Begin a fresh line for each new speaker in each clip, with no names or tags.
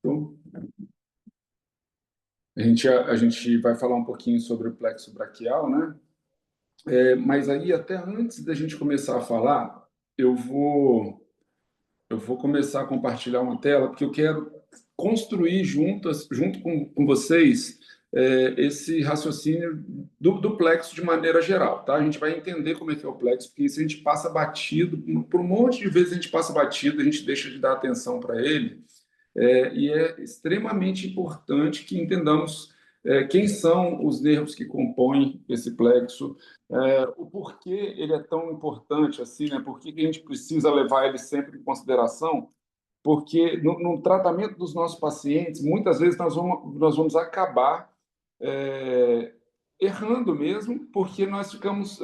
Então, a gente vai falar um pouquinho sobre o plexo braquial, né? Mas aí, até antes da gente começar a falar, eu vou, eu vou começar a compartilhar uma tela, porque eu quero construir junto com vocês, esse raciocínio do plexo de maneira geral, tá? A gente vai entender como é que é o plexo, porque isso a gente passa batido, por um monte de vezes a gente passa batido, a gente deixa de dar atenção para ele. E é extremamente importante que entendamos quem são os nervos que compõem esse plexo, o porquê ele é tão importante assim, né? Por que que a gente precisa levar ele sempre em consideração? Porque no tratamento dos nossos pacientes, muitas vezes nós vamos acabar é, errando mesmo, porque nós ficamos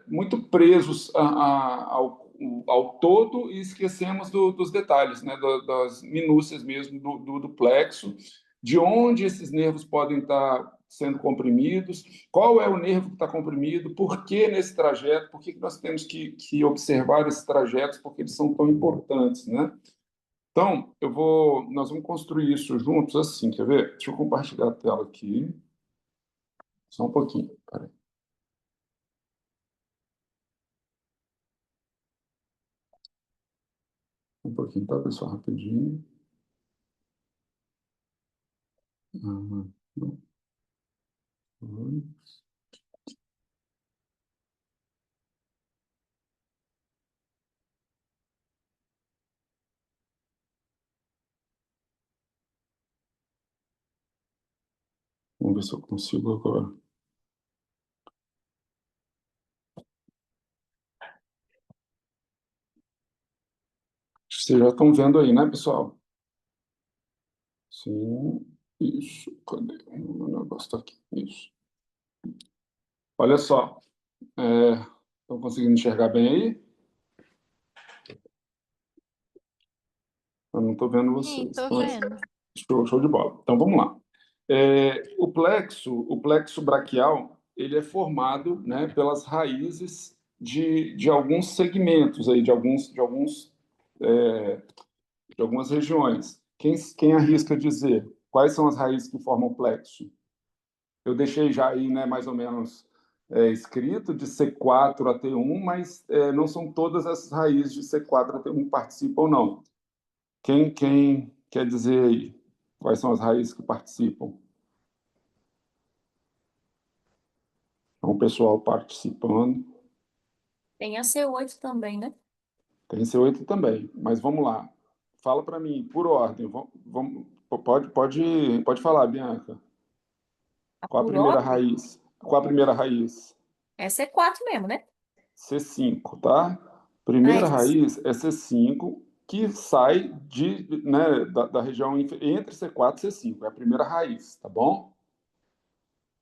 muito presos ao todo e esquecemos dos detalhes, né, das minúcias mesmo do plexo, de onde esses nervos podem estar sendo comprimidos, qual é o nervo que está comprimido, por que nesse trajeto, por que nós temos que observar esses trajetos, porque eles são tão importantes, né? Então, nós vamos construir isso juntos assim, quer ver? Deixa eu compartilhar a tela aqui, só um pouquinho. Peraí. Um pouquinho, tá, pessoal? Rapidinho. Aham. Vamos ver se eu consigo agora. Vocês já estão vendo aí, né, pessoal? Sim, isso. Cadê? O negócio está aqui. Isso. Olha só. Estão conseguindo enxergar bem aí? Eu não estou vendo
Sim,
vocês.
tô vendo.
Show de bola. Então vamos lá. O plexo braquial, ele é formado, né, pelas raízes de alguns segmentos aí, de algumas regiões. Quem arrisca dizer quais são as raízes que formam o plexo? Eu deixei já aí, né, mais ou menos escrito de C4 a T1, mas não são todas as raízes de C4 a T1 que participam, não. Quem quer dizer aí quais são as raízes que participam? Então, o pessoal participando.
Tem a C8 também, né?
Tem C8 também, mas vamos lá. Fala para mim, por ordem. Pode falar, Bianca.
A
Qual a
por
primeira
ordem
raiz? Qual a primeira raiz?
é C4 mesmo, né?
C5, tá?
Ah,
Primeira
é C5.
raiz é C5, que sai né, da região entre C4 e C5. É a primeira raiz, tá bom?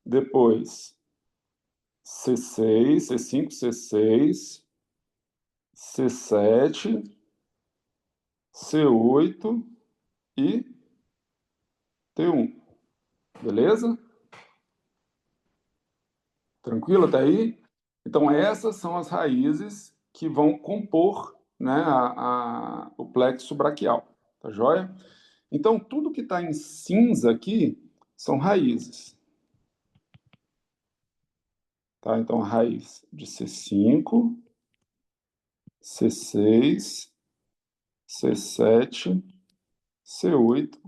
Depois, C6, C5, C6, C7, C8 e T1. Beleza? Tranquilo até aí? Então, essas são as raízes que vão compor, né, o plexo braquial. Tá joia? Então, tudo que está em cinza aqui são raízes. Tá? Então, a raiz de C5, C6, C7, C8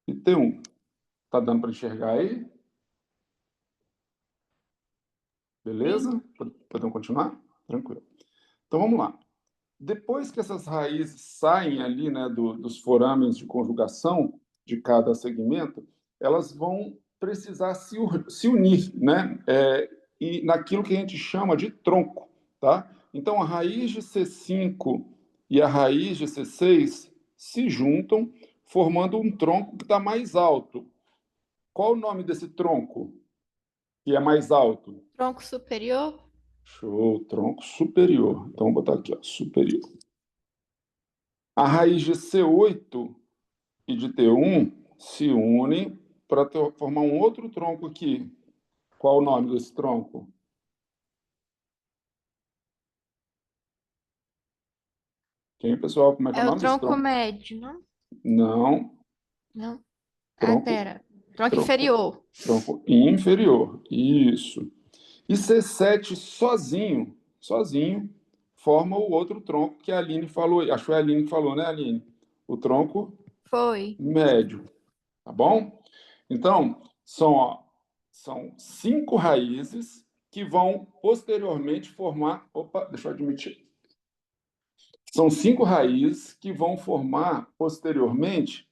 e T1. Tá dando para enxergar aí?
Sim.
Beleza? Podemos continuar? Tranquilo. Então, vamos lá. Depois que essas raízes saem ali, né, dos forames de conjugação de cada segmento, elas vão precisar se unir, né, e naquilo que a gente chama de tronco, tá? Então, a raiz de C5 e a raiz de C6 se juntam, formando um tronco que está mais alto. Qual o nome desse tronco que é mais alto?
Tronco superior.
Show, tronco superior. Então, vou botar aqui, ó, superior. A raiz de C8 e de T1 se unem para formar um outro tronco aqui. Qual o nome desse tronco? Quem, pessoal? Como é que é o
É o
nome desse
tronco
tronco?
médio, não?
Não.
Não. Ah,
Tronco,
pera. Tronco
tronco,
inferior.
tronco inferior. Isso. E C7 sozinho, forma o outro tronco que a Aline falou. Acho que foi a Aline que falou, né, Aline? O tronco
Foi.
médio, tá bom? Então, são 5 raízes que vão posteriormente formar. Opa, deixa eu admitir. São 5 raízes que vão formar posteriormente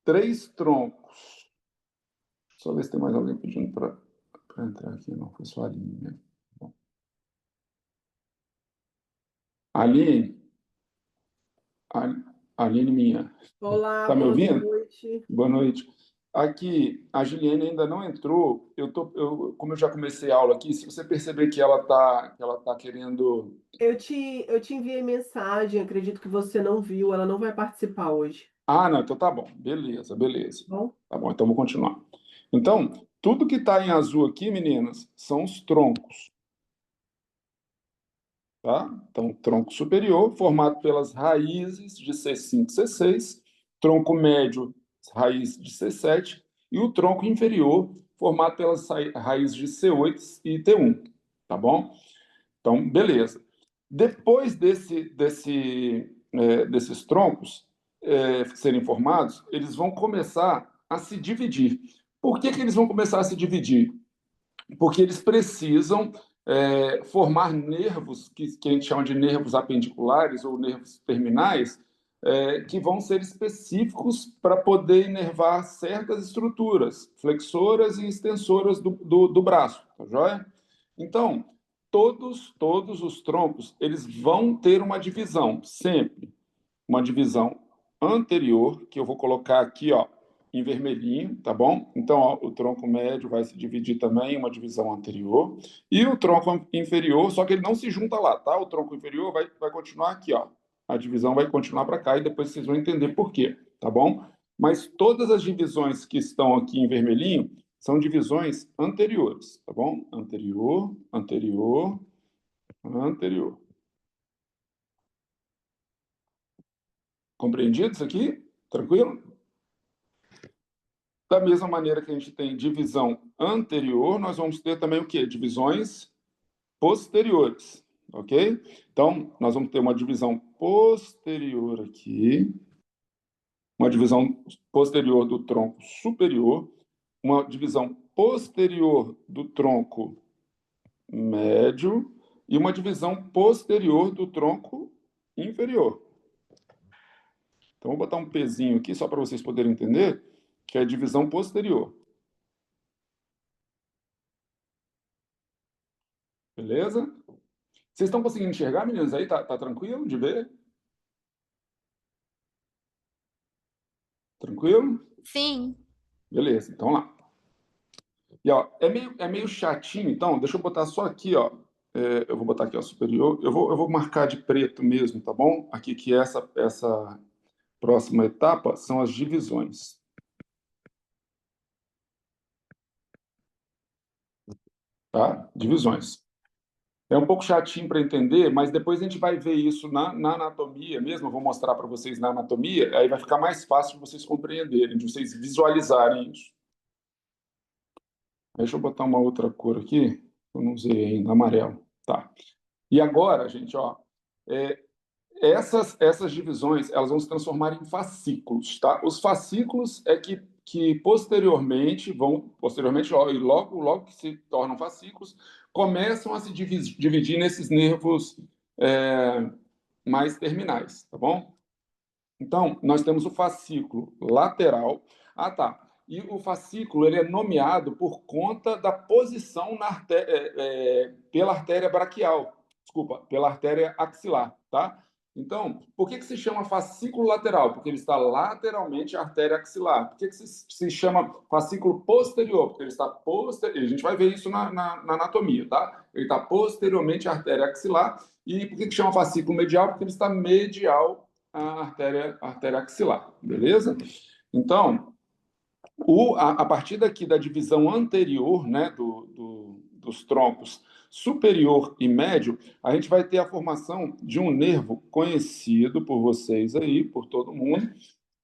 3 troncos. Só ver se tem mais alguém pedindo para entrar aqui. Não, foi só a Aline, né? Bom. Aline, Aline minha,
Olá,
tá me
boa
ouvindo?
noite.
Boa noite. Aqui, a Juliane ainda não entrou. Como eu já comecei a aula aqui, se você perceber que ela tá querendo.
Eu te enviei mensagem, acredito que você não viu, ela não vai participar hoje.
Ah, não, então tá bom. Beleza, beleza.
Bom,
Tá bom, então vou continuar. Então, tudo que está em azul aqui, meninas, são os troncos, tá? Então, tronco superior, formado pelas raízes de C5 e C6, tronco médio, raiz de C7, e o tronco inferior, formado pelas raízes de C8 e T1, tá bom? Então, beleza. Depois desses troncos serem formados, eles vão começar a se dividir. Por que eles vão começar a se dividir? Porque eles precisam formar nervos, que a gente chama de nervos apendiculares ou nervos terminais, que vão ser específicos para poder inervar certas estruturas, flexoras e extensoras do braço, tá joia? Então, todos os troncos, eles vão ter uma divisão, sempre. Uma divisão anterior, que eu vou colocar aqui, ó, em vermelhinho, tá bom? Então, ó, o tronco médio vai se dividir também em uma divisão anterior. E o tronco inferior, só que ele não se junta lá, tá? O tronco inferior vai continuar aqui, ó. A divisão vai continuar para cá e depois vocês vão entender por quê, tá bom? Mas todas as divisões que estão aqui em vermelhinho são divisões anteriores, tá bom? Anterior, anterior, anterior. Compreendido isso aqui? Tranquilo? Da mesma maneira que a gente tem divisão anterior, nós vamos ter também o quê? Divisões posteriores, ok? Então, nós vamos ter uma divisão posterior aqui, uma divisão posterior do tronco superior, uma divisão posterior do tronco médio e uma divisão posterior do tronco inferior. Então, vou botar um pezinho aqui só para vocês poderem entender que é a divisão posterior. Beleza? Vocês estão conseguindo enxergar, meninos? Aí tá tranquilo de ver? Tranquilo?
Sim.
Beleza, então lá. E ó, é meio chatinho, então, deixa eu botar só aqui, ó. Eu vou botar aqui, ó, superior. Eu vou marcar de preto mesmo, tá bom? Aqui que essa próxima etapa são as divisões. Tá? Divisões. É um pouco chatinho para entender, mas depois a gente vai ver isso na anatomia mesmo. Eu vou mostrar para vocês na anatomia, aí vai ficar mais fácil de vocês compreenderem, de vocês visualizarem isso. Deixa eu botar uma outra cor aqui, eu não usei ainda, amarelo. Tá. E agora, gente, ó, é, essas divisões, elas vão se transformar em fascículos, tá? Os fascículos é que posteriormente, e logo que se tornam fascículos, começam a se dividir nesses nervos mais terminais, tá bom? Então, nós temos o fascículo lateral. Ah, tá. E o fascículo ele é nomeado por conta da posição pela artéria braquial. Desculpa, pela artéria axilar, tá? Então, por que se chama fascículo lateral? Porque ele está lateralmente à artéria axilar. Por que se chama fascículo posterior? Porque ele está posterior. A gente vai ver isso na anatomia, tá? Ele está posteriormente à artéria axilar. E por que chama fascículo medial? Porque ele está medial à artéria axilar, beleza? Então, a partir daqui da divisão anterior, né, dos troncos superior e médio, a gente vai ter a formação de um nervo conhecido por vocês aí, por todo mundo,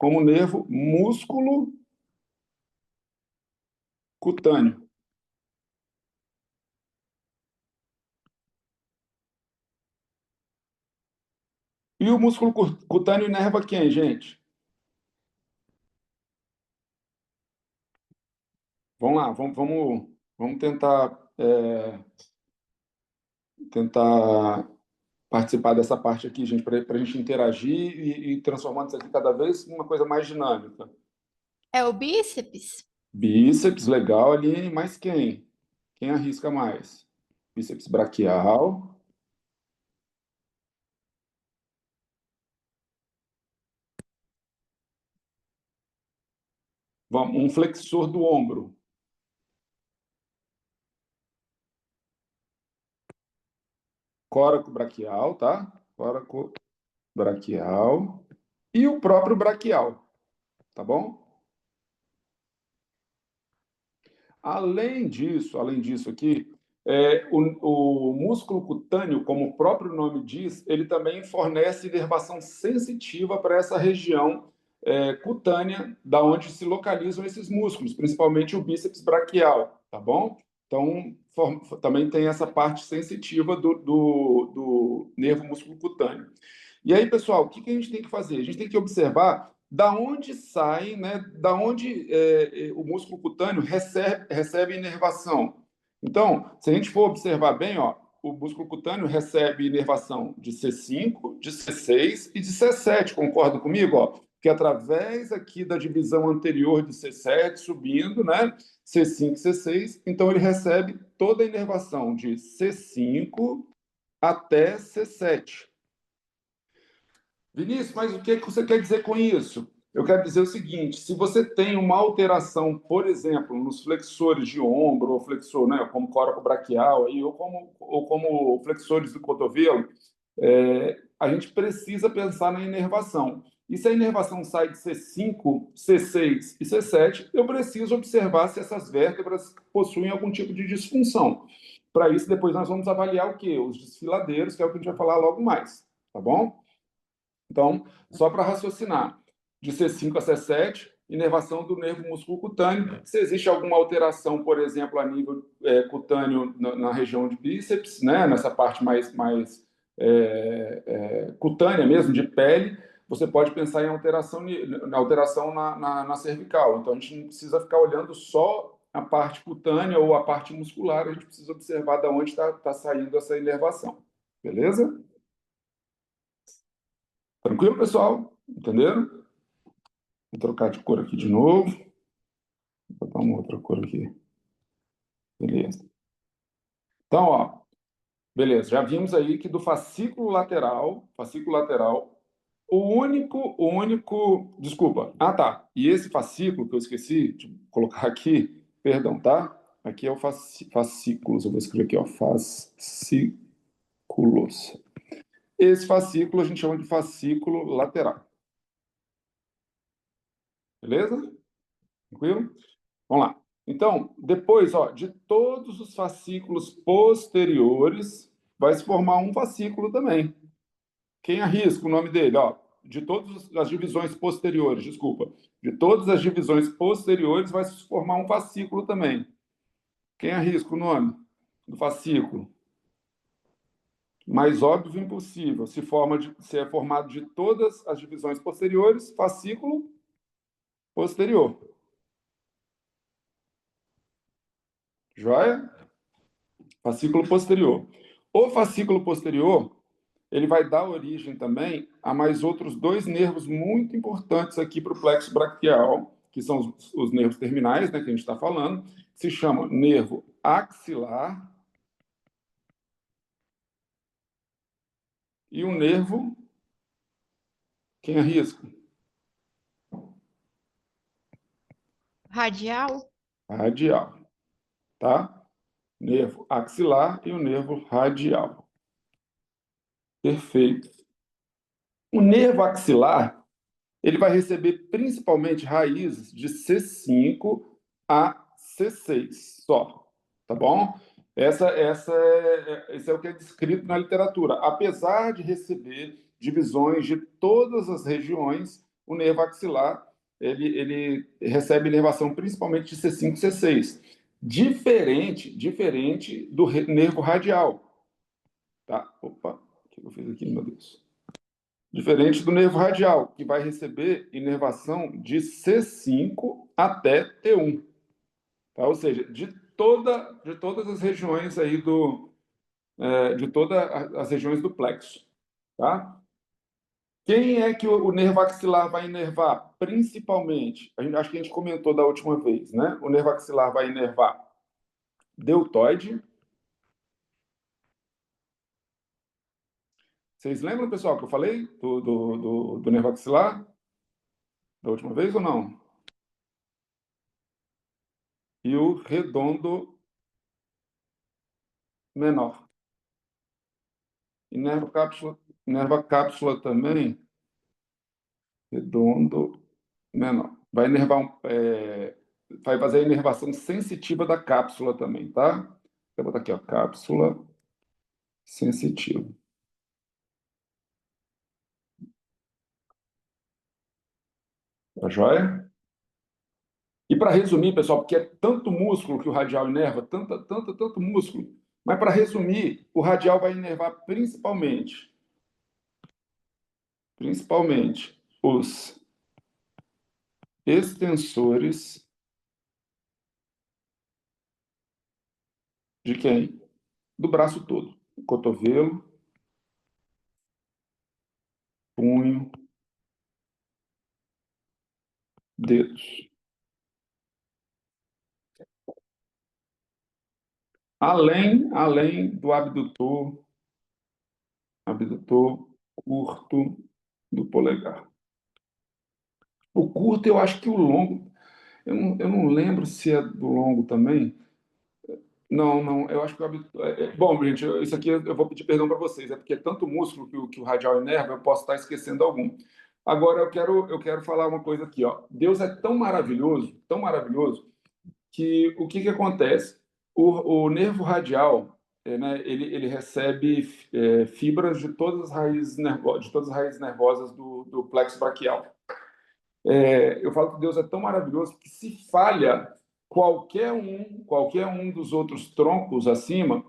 como nervo músculo cutâneo. E o músculo cutâneo inerva quem, gente? Vamos lá, vamos tentar participar dessa parte aqui, gente, para a gente interagir e transformando isso aqui cada vez em uma coisa mais dinâmica.
É o bíceps?
Bíceps, legal, ali, mas quem? Quem arrisca mais? Bíceps braquial. Vamos, um flexor do ombro. Córaco braquial, tá? Córaco braquial. E o próprio braquial, tá bom? Além disso aqui, o músculo cutâneo, como o próprio nome diz, ele também fornece inervação sensitiva para essa região cutânea, da onde se localizam esses músculos, principalmente o bíceps braquial, tá bom? Então, também tem essa parte sensitiva do nervo músculo cutâneo. E aí, pessoal, o que a gente tem que fazer? A gente tem que observar da onde sai, né, da onde o músculo cutâneo recebe inervação. Então, se a gente for observar bem, ó, o músculo cutâneo recebe inervação de C5, de C6 e de C7, concorda comigo? Ó? Que através aqui da divisão anterior de C7, subindo, né, C5 e C6, então ele recebe toda a inervação de C5 até C7. Vinícius, mas o que você quer dizer com isso? Eu quero dizer o seguinte: se você tem uma alteração, por exemplo, nos flexores de ombro, ou flexor, né, como coracobraquial, aí, ou como flexores do cotovelo, a gente precisa pensar na inervação. E se a inervação sai de C5, C6 e C7, eu preciso observar se essas vértebras possuem algum tipo de disfunção. Para isso, depois nós vamos avaliar o quê? Os desfiladeiros, que é o que a gente vai falar logo mais, tá bom? Então, só para raciocinar, de C5 a C7, inervação do nervo músculo cutâneo. Se existe alguma alteração, por exemplo, a nível cutâneo na região de bíceps, né, nessa parte mais cutânea mesmo, de pele, você pode pensar em alteração na cervical. Então, a gente não precisa ficar olhando só a parte cutânea ou a parte muscular, a gente precisa observar de onde está saindo essa inervação. Beleza? Tranquilo, pessoal? Entenderam? Vou trocar de cor aqui de novo. Vou botar uma outra cor aqui. Beleza. Então, ó, beleza. Já vimos aí que do fascículo lateral, desculpa. Ah, tá. E esse fascículo que eu esqueci de colocar aqui, perdão, tá? Aqui é o fascículos. Eu vou escrever aqui, ó, fascículos. Esse fascículo a gente chama de fascículo lateral. Beleza? Tranquilo? Vamos lá. Então, depois, ó, de todos os fascículos posteriores, vai se formar um fascículo também. Quem arrisca o nome dele? Ó, de todas as divisões posteriores, desculpa. De todas as divisões posteriores, vai se formar um fascículo também. Quem arrisca o nome do fascículo? Mais óbvio impossível. Se é formado de todas as divisões posteriores, fascículo posterior. Joia? Fascículo posterior. O fascículo posterior, ele vai dar origem também a mais outros dois nervos muito importantes aqui para o plexo braquial, que são os nervos terminais, né, que a gente está falando, se chama nervo axilar e o nervo, quem arrisca?
Radial?
Radial, tá? Nervo axilar e o nervo radial. Perfeito. O nervo axilar, ele vai receber principalmente raízes de C5 a C6 só, tá bom? Esse é o que é descrito na literatura. Apesar de receber divisões de todas as regiões, o nervo axilar ele recebe inervação principalmente de C5 e C6, diferente do nervo radial, tá? Opa, o que eu fiz aqui, meu Deus? Diferente do nervo radial, que vai receber inervação de C5 até T1, tá? Ou seja, de todas as regiões aí de todas as regiões do plexo, tá? Quem é que o nervo axilar vai inervar? Principalmente, acho que a gente comentou da última vez, né? O nervo axilar vai inervar deltoide. Vocês lembram, pessoal, que eu falei do nervo axilar da última vez ou não? E o redondo menor. E nervo cápsula também, redondo menor. Vai vai fazer a inervação sensitiva da cápsula também, tá? Vou botar aqui, ó, cápsula sensitiva. Tá joia? E para resumir, pessoal, porque é tanto músculo que o radial inerva, tanto músculo, mas para resumir, o radial vai inervar principalmente os extensores de quem? Do braço todo. Cotovelo, punho, dedos. Além do abdutor curto do polegar. O curto, eu acho que o longo, eu não lembro se é do longo também. Não, eu acho que bom, gente, isso aqui eu vou pedir perdão para vocês, é porque é tanto músculo que o radial inerva, eu posso estar esquecendo algum. Agora eu quero falar uma coisa aqui, ó. Deus é tão maravilhoso, que o que acontece? O nervo radial, né, ele recebe fibras de todas as raízes nervosas do plexo braquial. Eu falo que Deus é tão maravilhoso que se falha qualquer um dos outros troncos acima,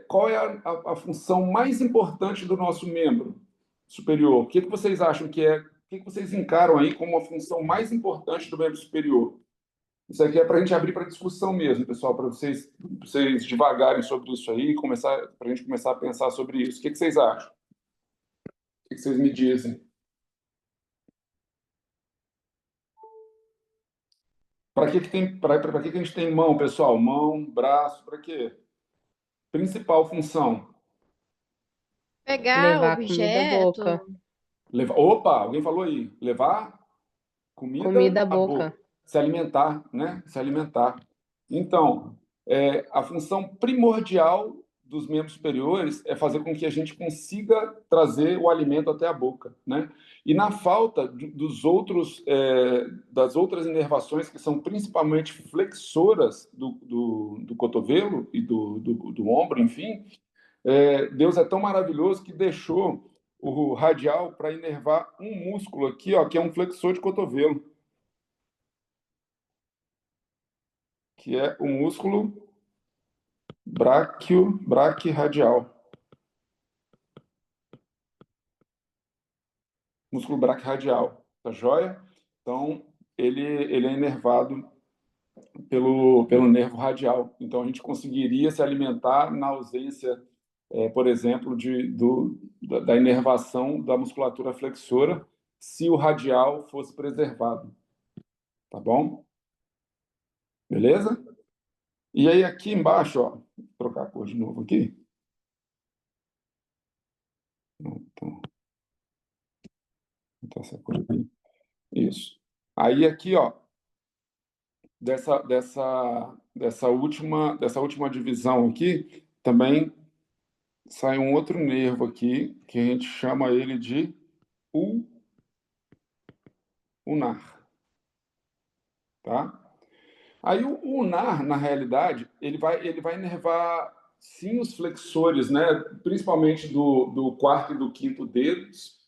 qual é a função mais importante do nosso membro superior? O que vocês acham que é? O que vocês encaram aí como a função mais importante do membro superior? Isso aqui é para a gente abrir para discussão mesmo, pessoal, para vocês devagarem sobre isso aí, para a gente começar a pensar sobre isso. O que vocês acham? O que vocês me dizem? Para que a gente tem mão, pessoal? Mão, braço, para quê? Principal função.
Pegar o
Levar comida à
objeto.
boca.
Opa, alguém falou aí. Levar comida
Comida à
à boca.
boca.
Se alimentar, né? Se alimentar. Então, a função primordial dos membros superiores é fazer com que a gente consiga trazer o alimento até a boca, né? E na falta das outras inervações, que são principalmente flexoras do cotovelo e do ombro, enfim, Deus é tão maravilhoso que deixou o radial para inervar um músculo aqui, ó, que é um flexor de cotovelo, que é o músculo braquioradial. Músculo braquioradial, tá joia? Então, ele é inervado pelo nervo radial. Então, a gente conseguiria se alimentar na ausência, por exemplo, da inervação da musculatura flexora, se o radial fosse preservado. Tá bom? Beleza? E aí, aqui embaixo, ó, vou trocar a cor de novo aqui. Então, essa cor aqui. Isso. Aí, aqui, ó, dessa última divisão aqui, também sai um outro nervo aqui, que a gente chama ele de ulnar. Tá? Aí o ulnar, na realidade, ele vai inervar, sim, os flexores, né? Principalmente do quarto e do quinto dedos,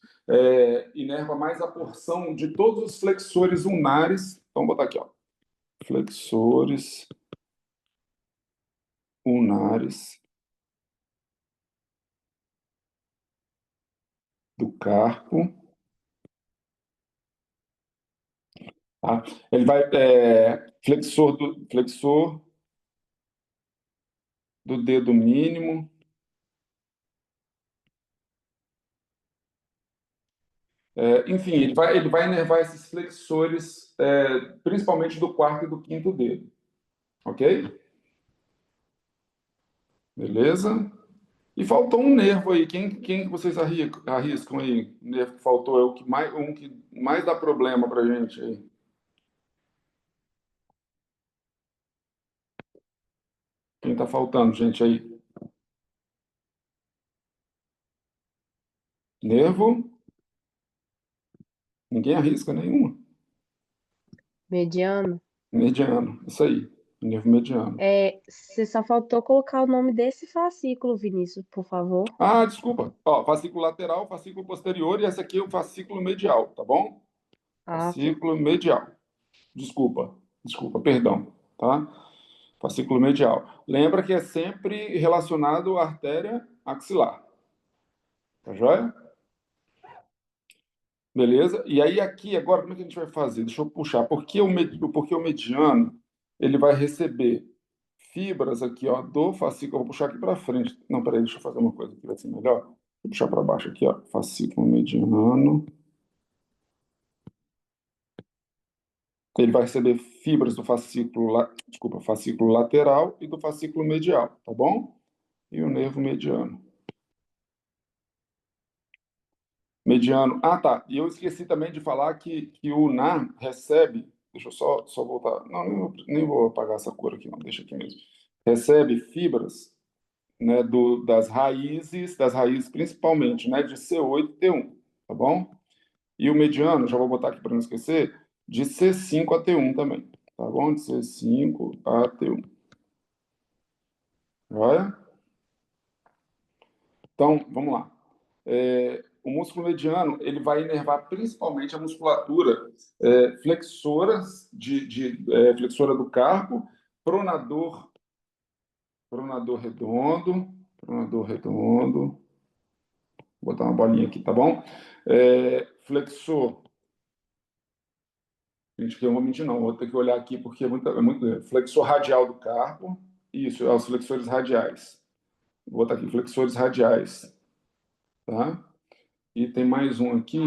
inerva mais a porção de todos os flexores ulnares. Então, vamos botar aqui, ó. Flexores ulnares do carpo. Tá? Ele vai flexor do dedo mínimo. Enfim, ele vai inervar esses flexores, principalmente do quarto e do quinto dedo. Ok? Beleza? E faltou um nervo aí. Quem vocês arriscam aí? O nervo que faltou é um que mais dá problema pra gente aí. Quem tá faltando, gente, aí? Nervo? Ninguém arrisca nenhuma.
Mediano.
Mediano, isso aí. Nervo mediano.
Você só faltou colocar o nome desse fascículo, Vinícius, por favor.
Ah, desculpa. Ó, fascículo lateral, fascículo posterior e esse aqui é o fascículo medial, tá bom?
Ah,
Fascículo medial. Desculpa, perdão, tá? Fascículo medial. Lembra que é sempre relacionado à artéria axilar. Tá joia? Beleza? E aí aqui, agora, como é que a gente vai fazer? Deixa eu puxar. Porque o mediano, ele vai receber fibras aqui, ó, do fascículo. Eu vou puxar aqui para frente. Não, peraí, deixa eu fazer uma coisa que vai ser melhor. Vou puxar para baixo aqui, ó. Fascículo mediano. Ele vai receber fibras do fascículo lateral e do fascículo medial, tá bom? E o nervo mediano. Mediano. Ah, tá. E eu esqueci também de falar que o NA recebe. Deixa eu só voltar. Não, nem vou apagar essa cor aqui, não. Deixa aqui mesmo. Recebe fibras, né, das raízes principalmente, né, de C8 e T1, tá bom? E o mediano, já vou botar aqui para não esquecer, de C5 a T1 também, tá bom? De C5 a T1. Joia? Então, vamos lá. O músculo mediano ele vai inervar principalmente a musculatura flexora flexora do carpo, pronador redondo, vou botar uma bolinha aqui, tá bom? Flexor, gente, que eu não vou mentir não, vou ter que olhar aqui porque é muito grande. Flexor radial do carpo, isso, os flexores radiais. Vou botar aqui, flexores radiais, tá? E tem mais um aqui.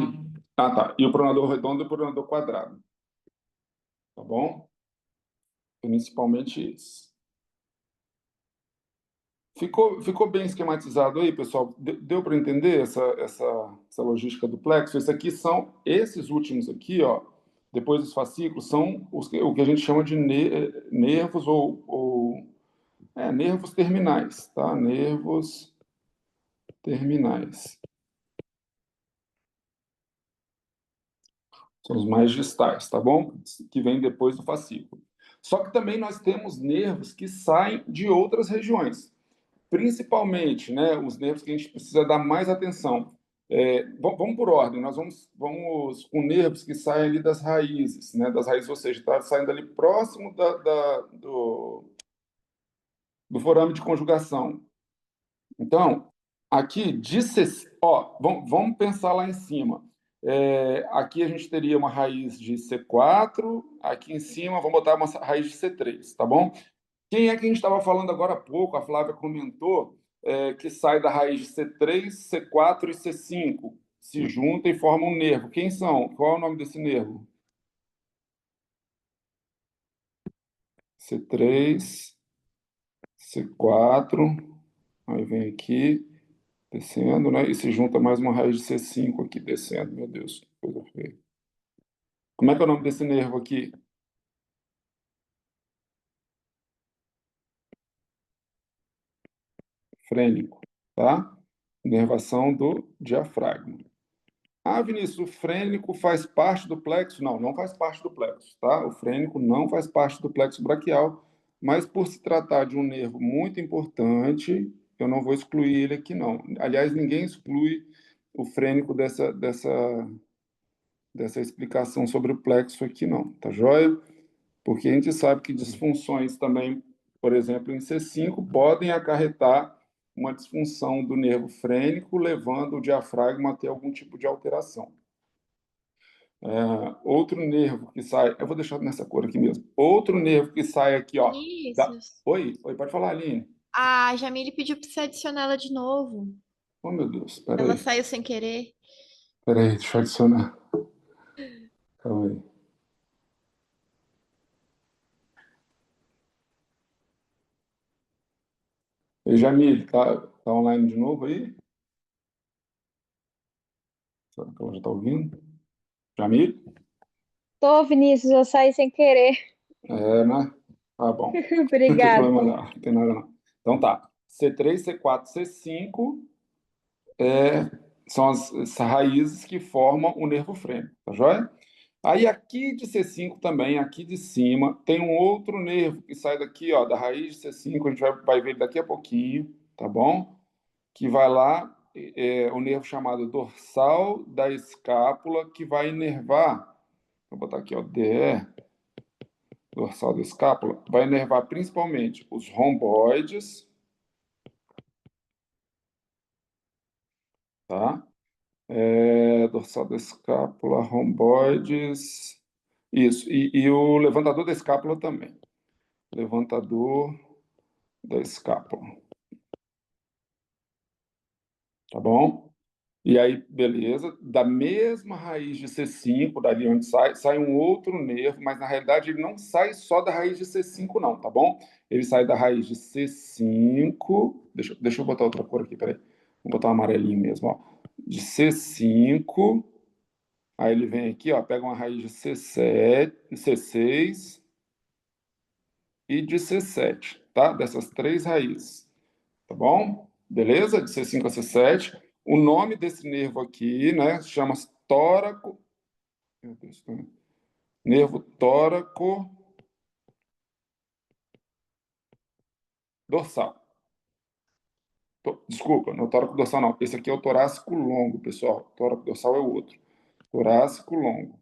Ah, tá. E o pronador redondo e o pronador quadrado. Tá bom? Principalmente esse. Ficou bem esquematizado aí, pessoal? Deu para entender essa logística do plexo? Esses últimos aqui, ó, depois dos fascículos, são o que a gente chama de nervos nervos terminais, tá? Nervos terminais. São os mais distais, tá bom? Que vem depois do fascículo. Só que também nós temos nervos que saem de outras regiões, principalmente, né, os nervos que a gente precisa dar mais atenção. Vamos por ordem, nós vamos com nervos que saem ali das raízes, né, ou seja, está saindo ali próximo do forame de conjugação. Então, aqui, vamos pensar lá em cima. Aqui a gente teria uma raiz de C4, aqui em cima vamos botar uma raiz de C3, tá bom? Quem é que a gente estava falando agora há pouco? A Flávia comentou que sai da raiz de C3, C4 e C5, se juntam e formam um nervo. Quem são? Qual é o nome desse nervo? C3, C4, aí vem aqui, descendo, né? E se junta mais uma raiz de C5 aqui, descendo. Meu Deus, que coisa feia. Como é que é o nome desse nervo aqui? Frênico, tá? Inervação do diafragma. Ah, Vinícius, o frênico faz parte do plexo? Não, não faz parte do plexo, tá? O frênico não faz parte do plexo braquial, mas por se tratar de um nervo muito importante, eu não vou excluir ele aqui, não. Aliás, ninguém exclui o frênico dessa explicação sobre o plexo aqui, não, tá joia? Porque a gente sabe que disfunções também, por exemplo, em C5, podem acarretar uma disfunção do nervo frênico, levando o diafragma a ter algum tipo de alteração. Outro nervo que sai, eu vou deixar nessa cor aqui mesmo. Outro nervo que sai aqui, ó.
Vinícius,
Oi, pode falar, Aline.
a Jamile pediu pra você adicionar ela de novo.
Oh, meu Deus,
Ela
peraí.
saiu sem querer.
Peraí, deixa eu adicionar. Calma aí. Ei, Jamile, tá online de novo aí? Será que ela já tá ouvindo? Jamile?
Tô, Vinícius, eu saí sem querer.
Né? Tá bom. Não tem
Obrigada.
problema não, não tem nada não. Então tá. C3, C4, C5 são as raízes que formam o nervo frênico, tá joia? Aí aqui de C5 também, aqui de cima, tem um outro nervo que sai daqui, ó, da raiz de C5, a gente vai ver daqui a pouquinho, tá bom? Que vai lá, o nervo chamado dorsal da escápula, que vai inervar, vou botar aqui, ó, DE, dorsal da escápula, vai inervar principalmente os romboides, tá? Dorsal da escápula, romboides, isso, e o levantador da escápula também. Levantador da escápula, tá bom? E aí, beleza, da mesma raiz de C5, dali onde sai um outro nervo, mas na realidade ele não sai só da raiz de C5 não, tá bom? Ele sai da raiz de C5, deixa eu botar outra cor aqui, peraí, vou botar um amarelinho mesmo, ó. De C5, aí ele vem aqui, ó, pega uma raiz de C7, C6 e de C7, tá? Dessas três raízes, tá bom? Beleza? De C5 a C7. O nome desse nervo aqui, né, chama-se tóraco. Meu Deus, nervo tóraco dorsal. Desculpa, não é o tóraco dorsal, não. Esse aqui é o torácico longo, pessoal. O tóraco dorsal é o outro. Torácico longo.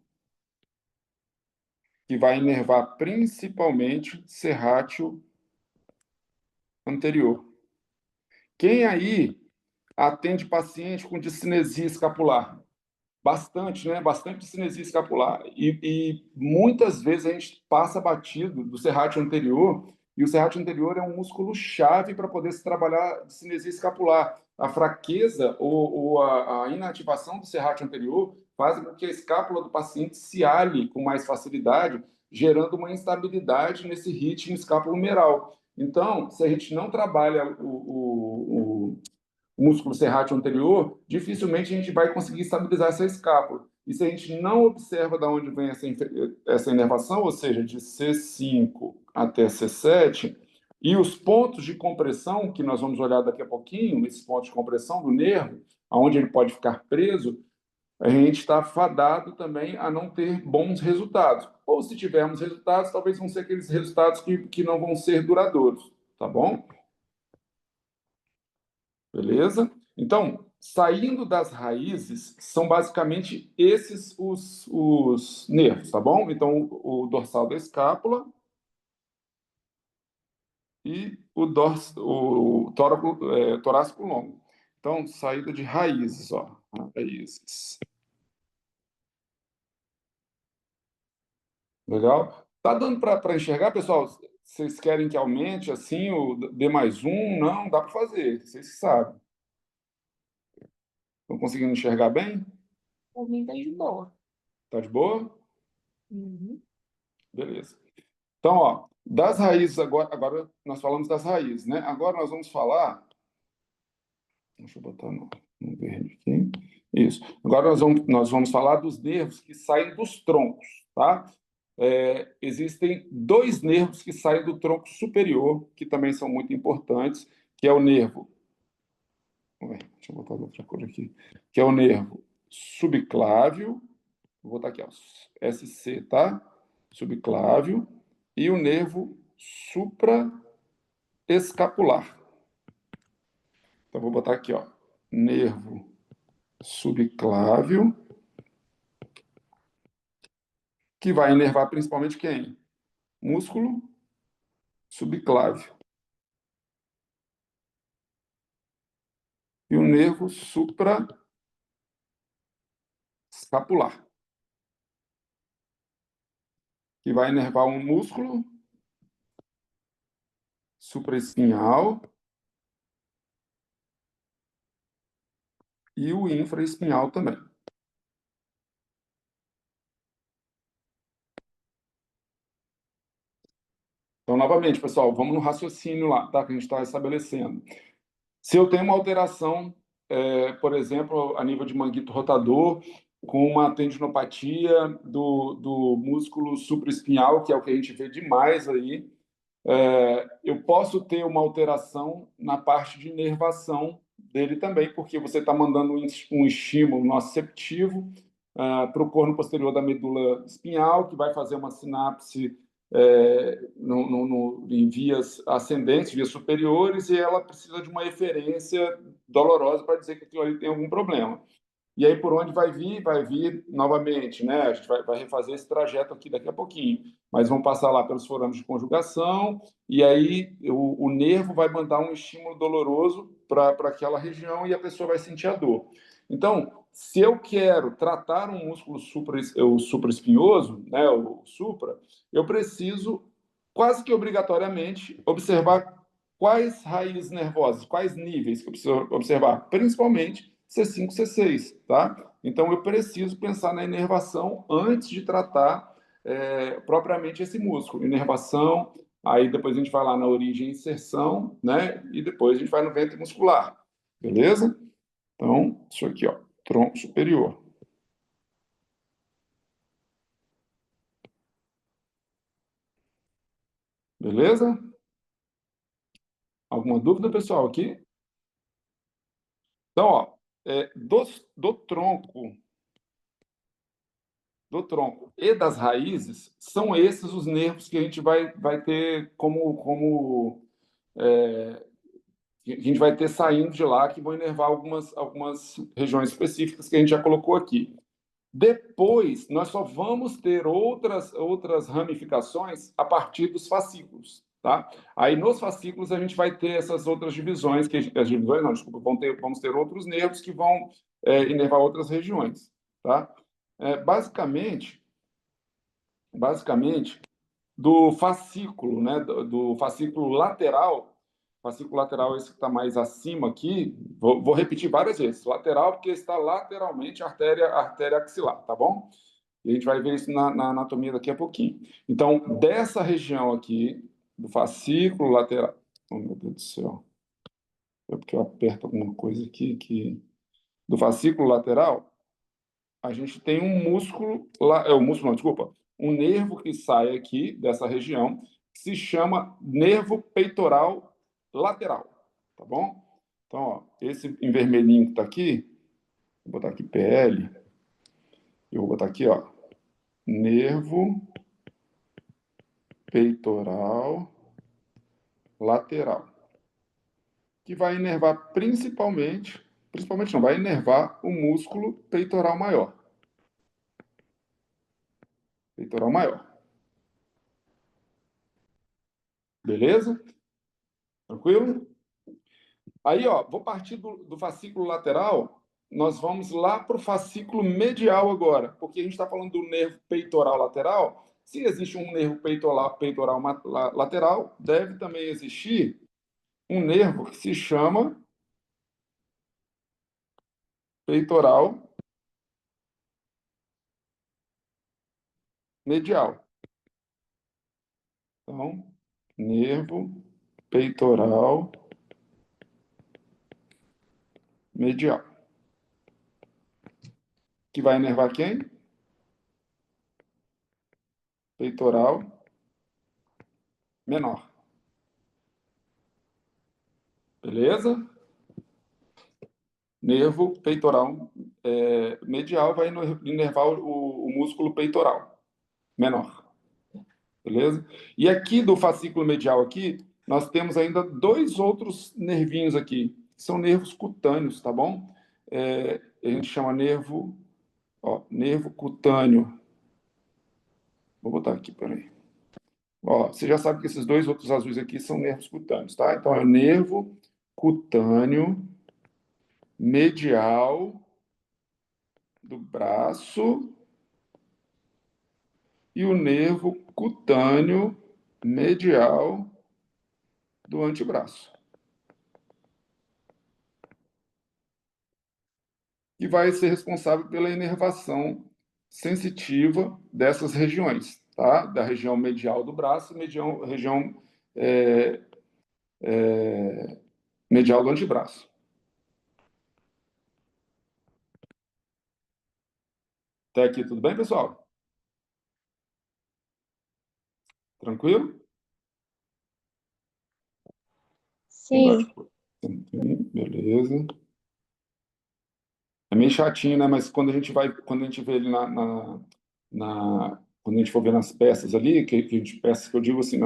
Que vai inervar principalmente serrátil anterior. Quem aí atende paciente com discinesia escapular? Bastante, né? Bastante cinesia escapular. E muitas vezes a gente passa batido do serrátil anterior, e o serrátil anterior é um músculo chave para poder se trabalhar de cinesia escapular. A fraqueza ou a inativação do serrátil anterior faz com que a escápula do paciente se alhe com mais facilidade, gerando uma instabilidade nesse ritmo escapulomeral. Então, se a gente não trabalha o músculo serrátil anterior, dificilmente a gente vai conseguir estabilizar essa escápula. E se a gente não observa de onde vem essa inervação, ou seja, de C5 até C7, e os pontos de compressão, que nós vamos olhar daqui a pouquinho, esses pontos de compressão do nervo, aonde ele pode ficar preso, a gente está fadado também a não ter bons resultados. Ou se tivermos resultados, talvez vão ser aqueles resultados que não vão ser duradouros, tá bom? Beleza? Então, saindo das raízes, são basicamente esses os nervos, tá bom? Então, o dorsal da escápula e o torácico longo. Então, saída de raízes, ó. Raízes. Legal? Tá dando para enxergar, pessoal? Vocês querem que aumente assim o D mais um? Não, dá para fazer, vocês que sabem. Estão conseguindo enxergar bem?
Por mim, tá de boa.
Tá de boa?
Uhum.
Beleza. Então, ó, das raízes, agora nós falamos das raízes, né? Agora nós vamos falar. Deixa eu botar no verde aqui. Isso. Agora nós vamos falar dos nervos que saem dos troncos, tá? Existem dois nervos que saem do tronco superior, que também são muito importantes, que é o nervo. Deixa eu botar outra cor aqui. Que é o nervo subclávio. Vou botar aqui, ó, SC, tá? Subclávio. E o nervo supraescapular. Então, vou botar aqui, ó, nervo subclávio, que vai inervar principalmente quem? Músculo subclávio. E o nervo supraescapular, que vai inervar um músculo supraespinhal e o infraespinhal também. Então, novamente, pessoal, vamos no raciocínio lá, tá? Que a gente está estabelecendo. Se eu tenho uma alteração, por exemplo, a nível de manguito rotador, com uma tendinopatia do músculo supraespinhal, que é o que a gente vê demais aí, eu posso ter uma alteração na parte de inervação dele também, porque você está mandando um estímulo nociceptivo para o corno posterior da medula espinhal, que vai fazer uma sinapse em vias ascendentes, vias superiores, e ela precisa de uma eferência dolorosa para dizer que aquilo ali tem algum problema. E aí, por onde vai vir? Vai vir novamente, né? A gente vai refazer esse trajeto aqui daqui a pouquinho. Mas vão passar lá pelos forames de conjugação, e aí o nervo vai mandar um estímulo doloroso para aquela região e a pessoa vai sentir a dor. Então, se eu quero tratar um músculo supraespinhoso, né, o supra, eu preciso, quase que obrigatoriamente, observar quais raízes nervosas, quais níveis que eu preciso observar, principalmente C5, C6, tá? Então, eu preciso pensar na inervação antes de tratar propriamente esse músculo. Inervação, aí depois a gente vai lá na origem e inserção, né? E depois a gente vai no ventre muscular, beleza? Então, isso aqui, ó, tronco superior. Beleza? Alguma dúvida, pessoal, aqui? Então, ó, do tronco e das raízes, são esses os nervos que a gente vai ter que a gente vai ter saindo de lá, que vão inervar algumas regiões específicas que a gente já colocou aqui. Depois, nós só vamos ter outras ramificações a partir dos fascículos, tá? Aí, nos fascículos, a gente vai ter essas outras divisões, vamos ter outros nervos que vão inervar outras regiões, tá? Basicamente, do fascículo, né, do fascículo lateral esse que está mais acima aqui, vou repetir várias vezes, lateral porque está lateralmente a artéria axilar, tá bom? E a gente vai ver isso na anatomia daqui a pouquinho. Então, dessa região aqui, do fascículo lateral, oh meu Deus do céu, é porque eu aperto alguma coisa aqui, do fascículo lateral, a gente tem um músculo, um nervo que sai aqui dessa região, que se chama nervo peitoral lateral, tá bom? Então, ó, esse em vermelhinho que está aqui, vou botar aqui PL, eu vou botar aqui, ó, nervo peitoral lateral, que vai inervar principalmente não, vai inervar o músculo peitoral maior. Peitoral maior. Beleza? Tranquilo? Aí, ó, vou partir do fascículo lateral, nós vamos lá para o fascículo medial agora, porque a gente está falando do nervo peitoral lateral. Se existe um nervo peitoral lateral, deve também existir um nervo que se chama peitoral medial. Então, nervo peitoral medial. Que vai inervar quem? Peitoral menor. Beleza? Nervo peitoral medial vai inervar o músculo peitoral menor. Beleza? E aqui do fascículo medial aqui, nós temos ainda dois outros nervinhos aqui, que são nervos cutâneos, tá bom? a gente chama nervo, ó, nervo cutâneo. Vou botar aqui, peraí. Ó, você já sabe que esses dois outros azuis aqui são nervos cutâneos, tá? Então, é o nervo cutâneo medial do braço e o nervo cutâneo medial do antebraço. E vai ser responsável pela inervação sensitiva dessas regiões, tá? Da região medial do braço e região medial do antebraço. Até aqui tudo bem, pessoal? Tranquilo?
Sim.
Beleza. É meio chatinho, né? Mas quando a gente vê ele quando a gente for ver nas peças ali, peças que eu digo assim,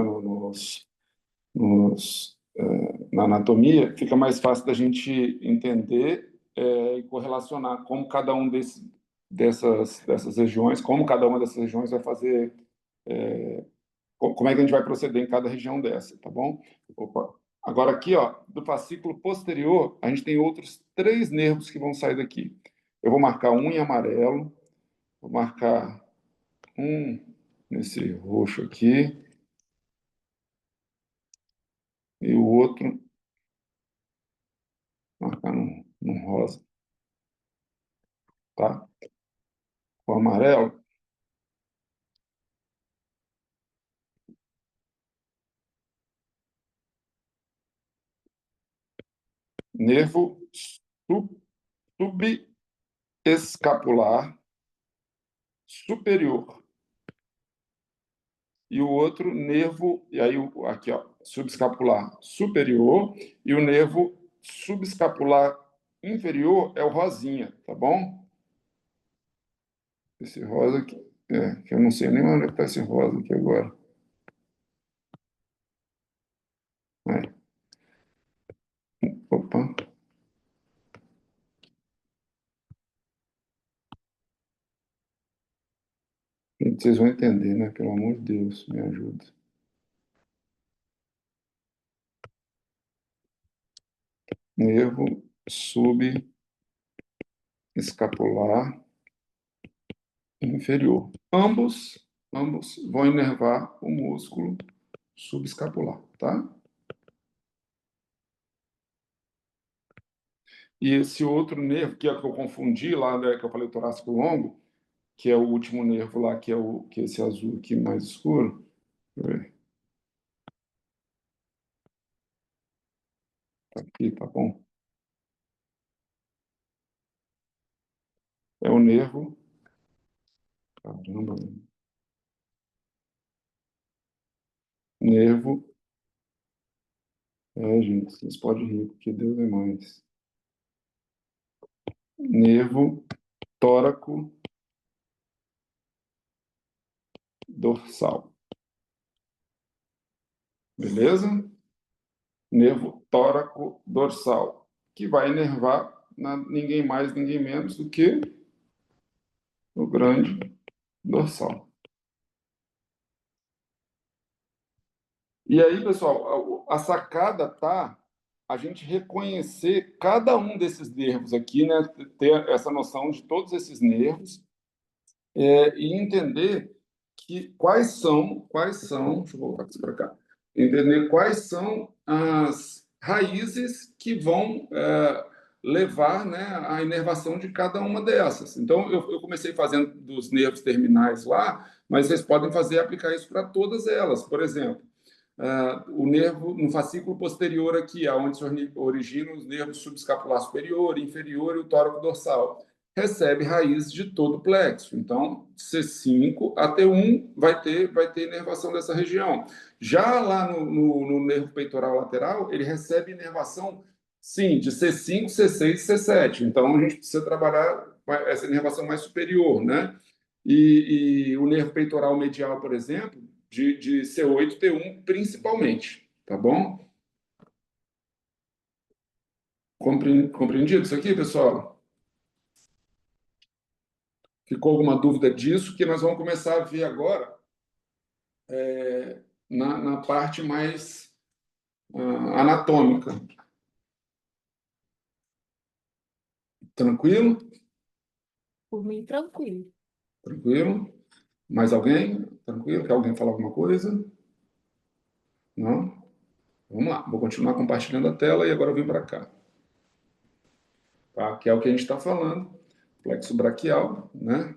na anatomia, fica mais fácil da gente entender e correlacionar como cada um dessas regiões, como cada uma dessas regiões vai fazer, como é que a gente vai proceder em cada região dessa, tá bom? Opa. Agora aqui, ó, do fascículo posterior, a gente tem outros 3 nervos que vão sair daqui. Eu vou marcar um em amarelo, vou marcar um nesse roxo aqui, e o outro marcar num rosa, tá? O amarelo, nervo subescapular superior. E o outro nervo, e aí aqui, ó, subescapular superior, e o nervo subescapular inferior é o rosinha, tá bom? Esse rosa aqui, que eu não sei nem onde está esse rosa aqui agora. Opa. Gente, vocês vão entender, né? Pelo amor de Deus, me ajuda. Nervo subescapular inferior. Ambos vão inervar o músculo subescapular, tá? E esse outro nervo, que é o que eu confundi lá, né, que eu falei torácico longo, que é o último nervo lá, que é esse azul aqui mais escuro. Deixa eu ver. Tá aqui, tá bom? É o nervo. Caramba. Nervo. Gente, vocês podem rir, porque Deus é mais. Nervo tóraco dorsal. Beleza? Nervo tóraco dorsal, que vai inervar ninguém mais, ninguém menos do que o grande dorsal. E aí, pessoal, a sacada tá a gente reconhecer cada um desses nervos aqui, né? Ter essa noção de todos esses nervos e entender deixa eu voltar aqui para cá, entender quais são as raízes que vão levar, né, à inervação de cada uma dessas. Então, eu comecei fazendo dos nervos terminais lá, mas vocês podem aplicar isso para todas elas. Por exemplo, o nervo no fascículo posterior aqui, onde se originam os nervos subescapular superior, inferior e o tóraco dorsal, recebe raiz de todo o plexo. Então, C5 a T1 vai ter inervação dessa região. Já lá no nervo peitoral lateral, ele recebe inervação, sim, de C5, C6 e C7. Então, a gente precisa trabalhar essa inervação mais superior, né? E o nervo peitoral medial, por exemplo, de C8, T1, principalmente, tá bom? Compreendido isso aqui, pessoal? Ficou alguma dúvida disso? Que nós vamos começar a ver agora na parte mais anatômica. Tranquilo?
Por mim, tranquilo.
Tranquilo? Mais alguém? Tranquilo? Quer alguém falar alguma coisa? Não? Vamos lá. Vou continuar compartilhando a tela e agora eu vim para cá. Tá? Que é o que a gente está falando. Plexo braquial, né?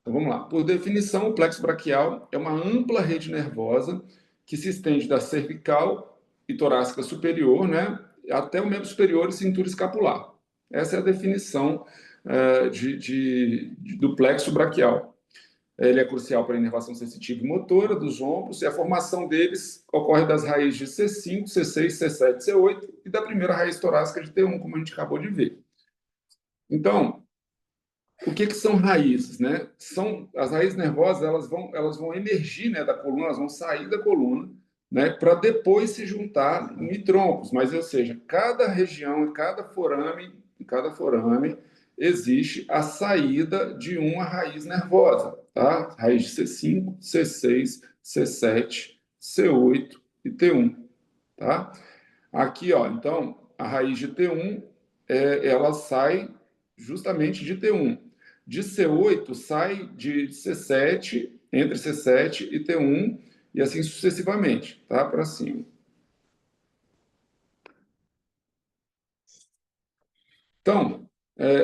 Então vamos lá. Por definição, o plexo braquial é uma ampla rede nervosa que se estende da cervical e torácica superior, né, até o membro superior e cintura escapular. Essa é a definição do plexo braquial. Ele é crucial para a inervação sensitiva e motora dos ombros, e a formação deles ocorre das raízes de C5, C6, C7, C8 e da primeira raiz torácica de T1, como a gente acabou de ver. Então, o que são raízes, né? As raízes nervosas, elas vão emergir, né, da coluna, elas vão sair da coluna, né, para depois se juntar em troncos. Mas, ou seja, cada região, em cada forame existe a saída de uma raiz nervosa, tá? Raiz de C5, C6, C7, C8 e T1, tá? Aqui, ó, então, a raiz de T1, ela sai justamente de T1. De C8 sai de C7, entre C7 e T1, e assim sucessivamente, tá? Para cima. Então,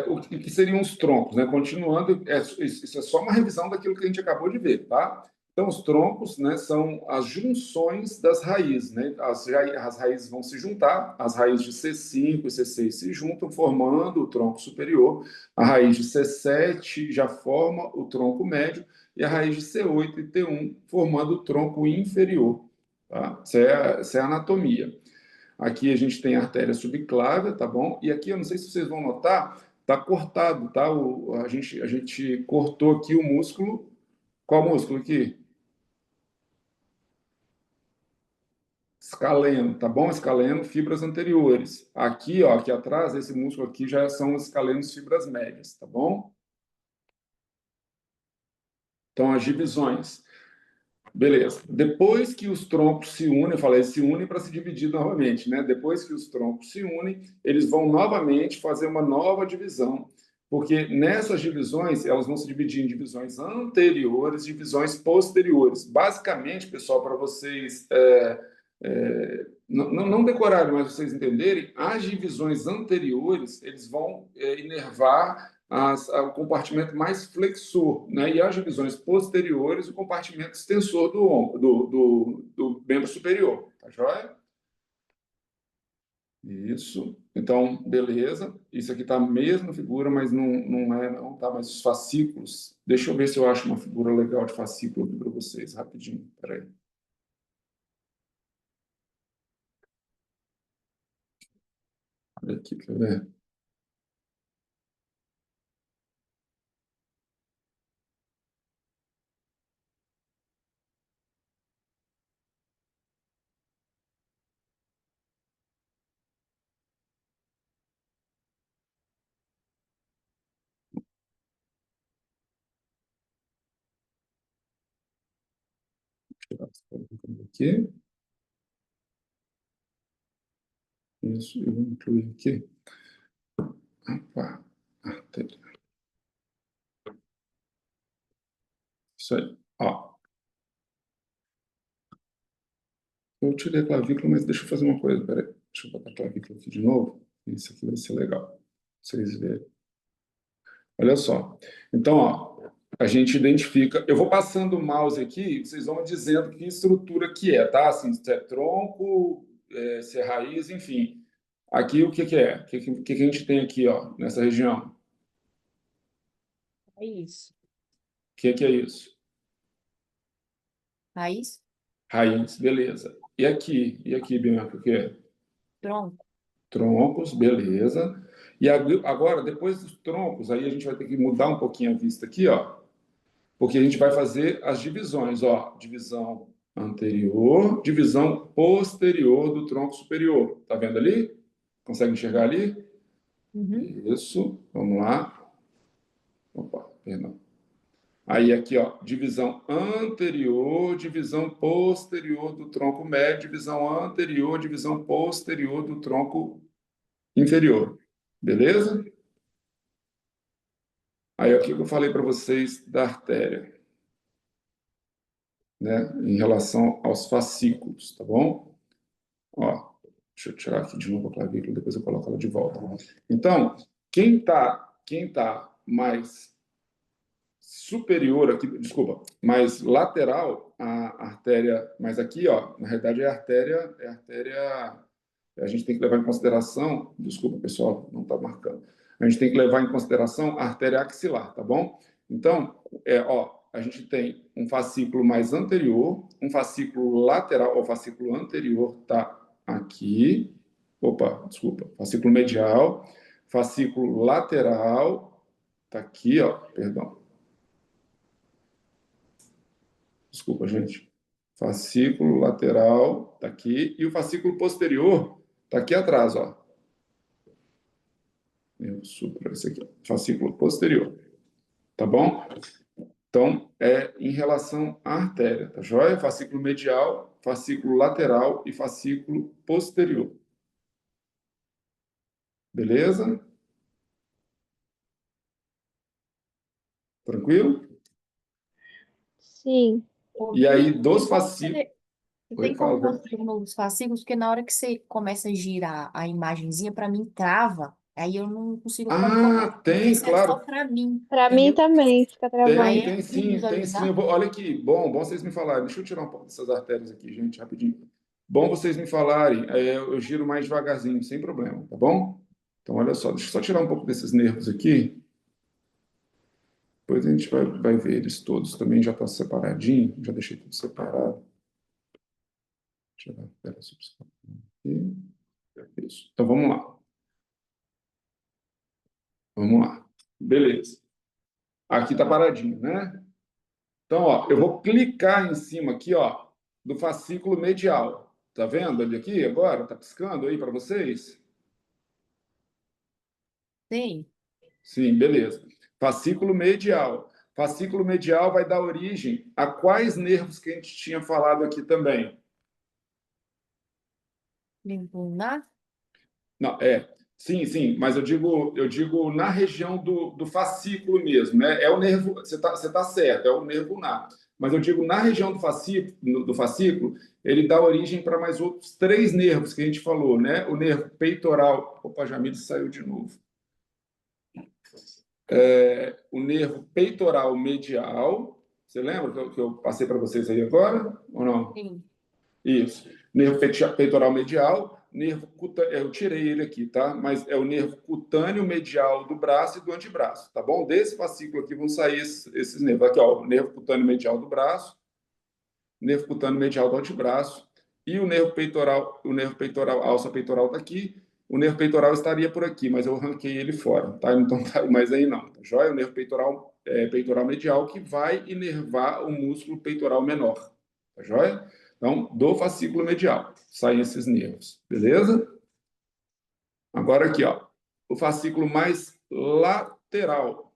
o que seriam os troncos, né? Continuando, isso é só uma revisão daquilo que a gente acabou de ver, tá? Então, os troncos, né, são as junções das raízes, né? As raízes vão se juntar, as raízes de C5 e C6 se juntam, formando o tronco superior. A raiz de C7 já forma o tronco médio e a raiz de C8 e T1 formando o tronco inferior, tá? Essa é a anatomia. Aqui a gente tem a artéria subclávia, tá bom? E aqui, eu não sei se vocês vão notar, tá cortado, tá? A gente cortou aqui o músculo. Qual músculo aqui? Escaleno, tá bom? Escaleno, fibras anteriores. Aqui, ó, aqui atrás, esse músculo aqui já são os escalenos, fibras médias, tá bom? Então, as divisões. Beleza. Depois que os troncos se unem, eu falei, se unem para se dividir novamente, né? Depois que os troncos se unem, eles vão novamente fazer uma nova divisão, porque nessas divisões, elas vão se dividir em divisões anteriores e divisões posteriores. Basicamente, pessoal, para vocês não decorarem, mas vocês entenderem, as divisões anteriores, eles vão inervar o compartimento mais flexor, né? E as divisões posteriores, o compartimento extensor do membro superior. Tá joia? Isso. Então, beleza. Isso aqui está a mesma figura, mas não tá mais os fascículos. Deixa eu ver se eu acho uma figura legal de fascículo aqui para vocês, rapidinho. Espera aí. Olha aqui, quer ver? Tirar essa figura aqui. Isso, eu vou incluir aqui. Opa. Isso aí. Ó, eu tirei a clavícula, mas deixa eu fazer uma coisa. Peraí. Deixa eu botar a clavícula aqui de novo. Isso aqui vai ser legal. Pra vocês verem. Olha só. Então, ó, a gente identifica. Eu vou passando o mouse aqui, vocês vão dizendo que estrutura que é, tá? Assim, se é tronco, se é raiz, enfim. Aqui o que é? O que a gente tem aqui, ó, nessa região?
É isso.
O que é isso?
Raiz,
Raiz, beleza. E aqui, Bianca, o que é?
tronco.
Troncos, beleza. E agora, depois dos troncos, aí a gente vai ter que mudar um pouquinho a vista aqui, ó, porque a gente vai fazer as divisões, ó, divisão anterior, divisão posterior do tronco superior. Tá vendo ali? Consegue enxergar ali?
Uhum.
Isso, vamos lá. Opa, perdão. Aí aqui, ó, divisão anterior, divisão posterior do tronco médio, divisão anterior, divisão posterior do tronco inferior. Beleza? Aí aqui que eu falei para vocês da artéria, né, em relação aos fascículos, tá bom? Ó, deixa eu tirar aqui de novo a clavícula, depois eu coloco ela de volta. Então, quem tá mais superior aqui, desculpa, mais lateral a artéria, mas aqui, ó, na realidade a gente tem que levar em consideração, desculpa, pessoal, não está marcando. A gente tem que levar em consideração a artéria axilar, tá bom? Então, ó, a gente tem um fascículo mais anterior, um fascículo lateral, o fascículo anterior está aqui, opa, desculpa, fascículo medial, fascículo lateral está aqui, ó, perdão. Desculpa, gente. Fascículo lateral está aqui e o fascículo posterior está aqui atrás, ó. Nervo supra, esse aqui, fascículo posterior. Tá bom? Então, em relação à artéria, tá joia? Fascículo medial, fascículo lateral e fascículo posterior. Beleza? Tranquilo?
Sim.
E aí,
Tem
dos
como
fascículos.
você
Oi,
tem como
fala.
você nos fascículos, porque na hora que você começa a girar a imagenzinha, para mim trava. Aí eu não consigo acompanhar.
Ah,
Não sei
tem,
se é só
claro.
para mim,
Para mim
entendeu?
também fica
Aí
travando.
é
Tem
de
sim, tem sim.
visualizar.
Olha aqui, bom vocês me falarem. Deixa eu tirar um pouco dessas artérias aqui, gente, rapidinho. Bom vocês me falarem. Eu giro mais devagarzinho, sem problema, tá bom? Então, olha só, deixa eu só tirar um pouco desses nervos aqui. Depois a gente vai ver eles todos. Também já está separadinho, já deixei tudo separado. Tirar a artéria subescapulares aqui. Isso. Então, vamos lá. Vamos lá. Beleza. Aqui está paradinho, né? Então, ó, eu vou clicar em cima aqui, ó, do fascículo medial. Tá vendo ele aqui agora? Tá piscando aí para vocês?
Sim.
Sim, beleza. Fascículo medial. Fascículo medial vai dar origem a quais nervos que a gente tinha falado aqui também?
Lingunar?
Não, sim, sim, mas eu digo na região do fascículo mesmo, né? É o nervo, você tá certo, é o nervo ulnar. Mas eu digo na região do fascículo, ele dá origem para mais outros três nervos que a gente falou, né? O nervo peitoral, opa, Jamil saiu de novo. O nervo peitoral medial, você lembra que eu passei para vocês aí agora ou não?
Sim.
Isso. Nervo peitoral medial, nervo cutâneo, eu tirei ele aqui, tá? Mas é o nervo cutâneo medial do braço e do antebraço, tá bom? Desse fascículo aqui vão sair esses nervos. Aqui, ó, o nervo cutâneo medial do braço, nervo cutâneo medial do antebraço e o nervo peitoral, a alça peitoral tá aqui. O nervo peitoral estaria por aqui, mas eu arranquei ele fora, tá? Então, mas aí não, tá joia? O nervo peitoral medial que vai inervar o músculo peitoral menor, tá joia? Então, do fascículo medial saem esses nervos, beleza? Agora aqui, ó, o fascículo mais lateral,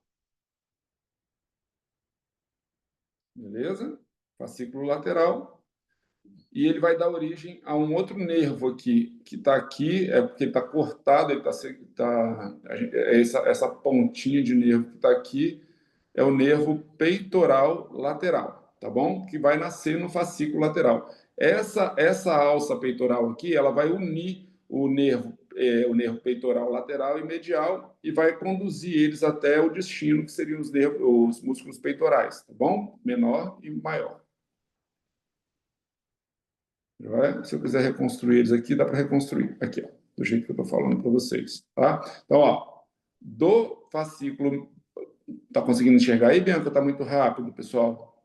beleza? Fascículo lateral. E ele vai dar origem a um outro nervo aqui, que está aqui, porque ele está cortado, ele essa pontinha de nervo que está aqui, é o nervo peitoral lateral, tá bom? Que vai nascer no fascículo lateral. Essa alça peitoral aqui, ela vai unir o nervo peitoral lateral e medial e vai conduzir eles até o destino, que seriam os músculos peitorais, tá bom? Menor e maior. Se eu quiser reconstruir eles aqui, dá para reconstruir. Aqui, ó, do jeito que eu estou falando para vocês. Tá? Então, ó, do fascículo. Está conseguindo enxergar aí, Bianca? Está muito rápido, pessoal?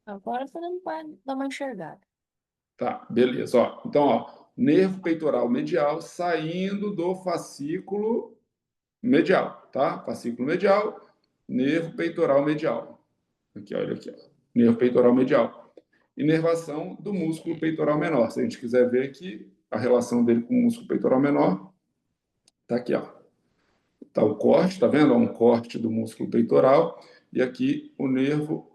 Agora você não vai dar uma enxergada.
Tá, beleza. Ó, então, ó, nervo peitoral medial saindo do fascículo medial, tá? Fascículo medial, nervo peitoral medial. Aqui, olha aqui, ó. Nervo peitoral medial. Inervação do músculo peitoral menor. Se a gente quiser ver aqui a relação dele com o músculo peitoral menor, tá aqui, ó. Tá o corte, tá vendo? Um corte do músculo peitoral e aqui o nervo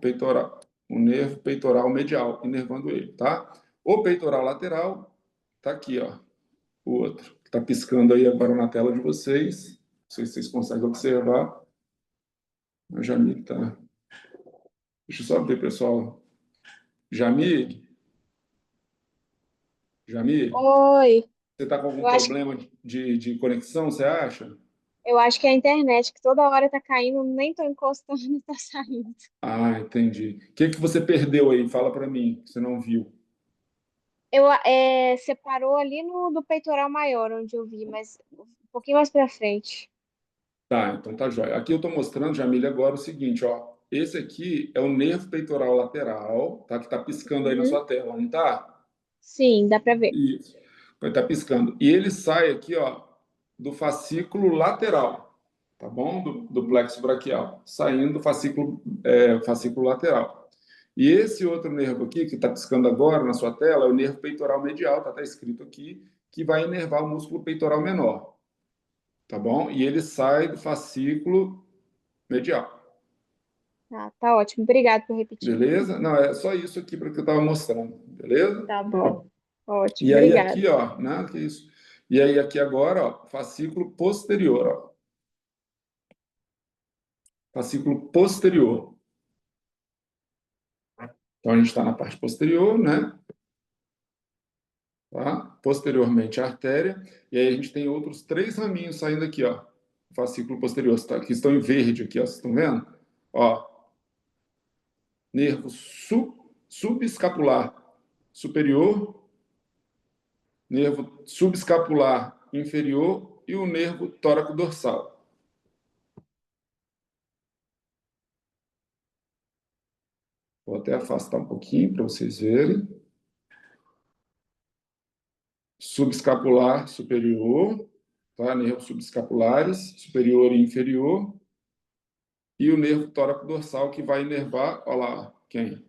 peitoral medial, inervando ele, tá? O peitoral lateral tá aqui, ó, o outro. Tá piscando aí agora na tela de vocês. Não sei se vocês conseguem observar. A Jamile tá... Deixa eu só ver, pessoal. Jamile? Jamile?
Oi,
Você tá com algum
eu acho,
problema de conexão, você acha?
eu acho que é a internet, que toda hora tá caindo, nem tô encostando e tá saindo.
Ah, entendi. O que que você perdeu aí? Fala para mim, que você não viu.
Separou ali no do peitoral maior, onde eu vi, mas um pouquinho mais pra frente.
Tá, então tá jóia. Aqui eu estou mostrando, Jamile, agora o seguinte, ó. Esse aqui é o nervo peitoral lateral, tá? Que tá piscando aí na
Uhum.
sua tela, não tá?
Sim, dá pra ver.
Isso. Vai tá piscando. E ele sai aqui, ó, do fascículo lateral, tá bom? Do plexo braquial, saindo do fascículo lateral. E esse outro nervo aqui, que está piscando agora na sua tela, é o nervo peitoral medial, tá escrito aqui, que vai inervar o músculo peitoral menor, tá bom? E ele sai do fascículo medial.
Tá ótimo. Obrigado por repetir.
Beleza? Não, é só isso aqui para que eu estava mostrando, beleza?
Tá bom. Ótimo,
E aí
obrigado.
aqui, ó, nada que isso. E aí aqui agora, ó, fascículo posterior, ó. Fascículo posterior. Então a gente está na parte posterior, né? Tá? Posteriormente a artéria. E aí a gente tem outros 3 raminhos saindo aqui, ó. Fascículo posterior, tá? Que estão em verde aqui, ó. Vocês estão vendo? Ó, nervo subescapular superior, nervo subescapular inferior e o nervo tóraco dorsal. Vou até afastar um pouquinho para vocês verem. Subescapular superior, tá? Nervos subescapulares, superior e inferior. E o nervo tóraco dorsal que vai inervar, olha lá, quem?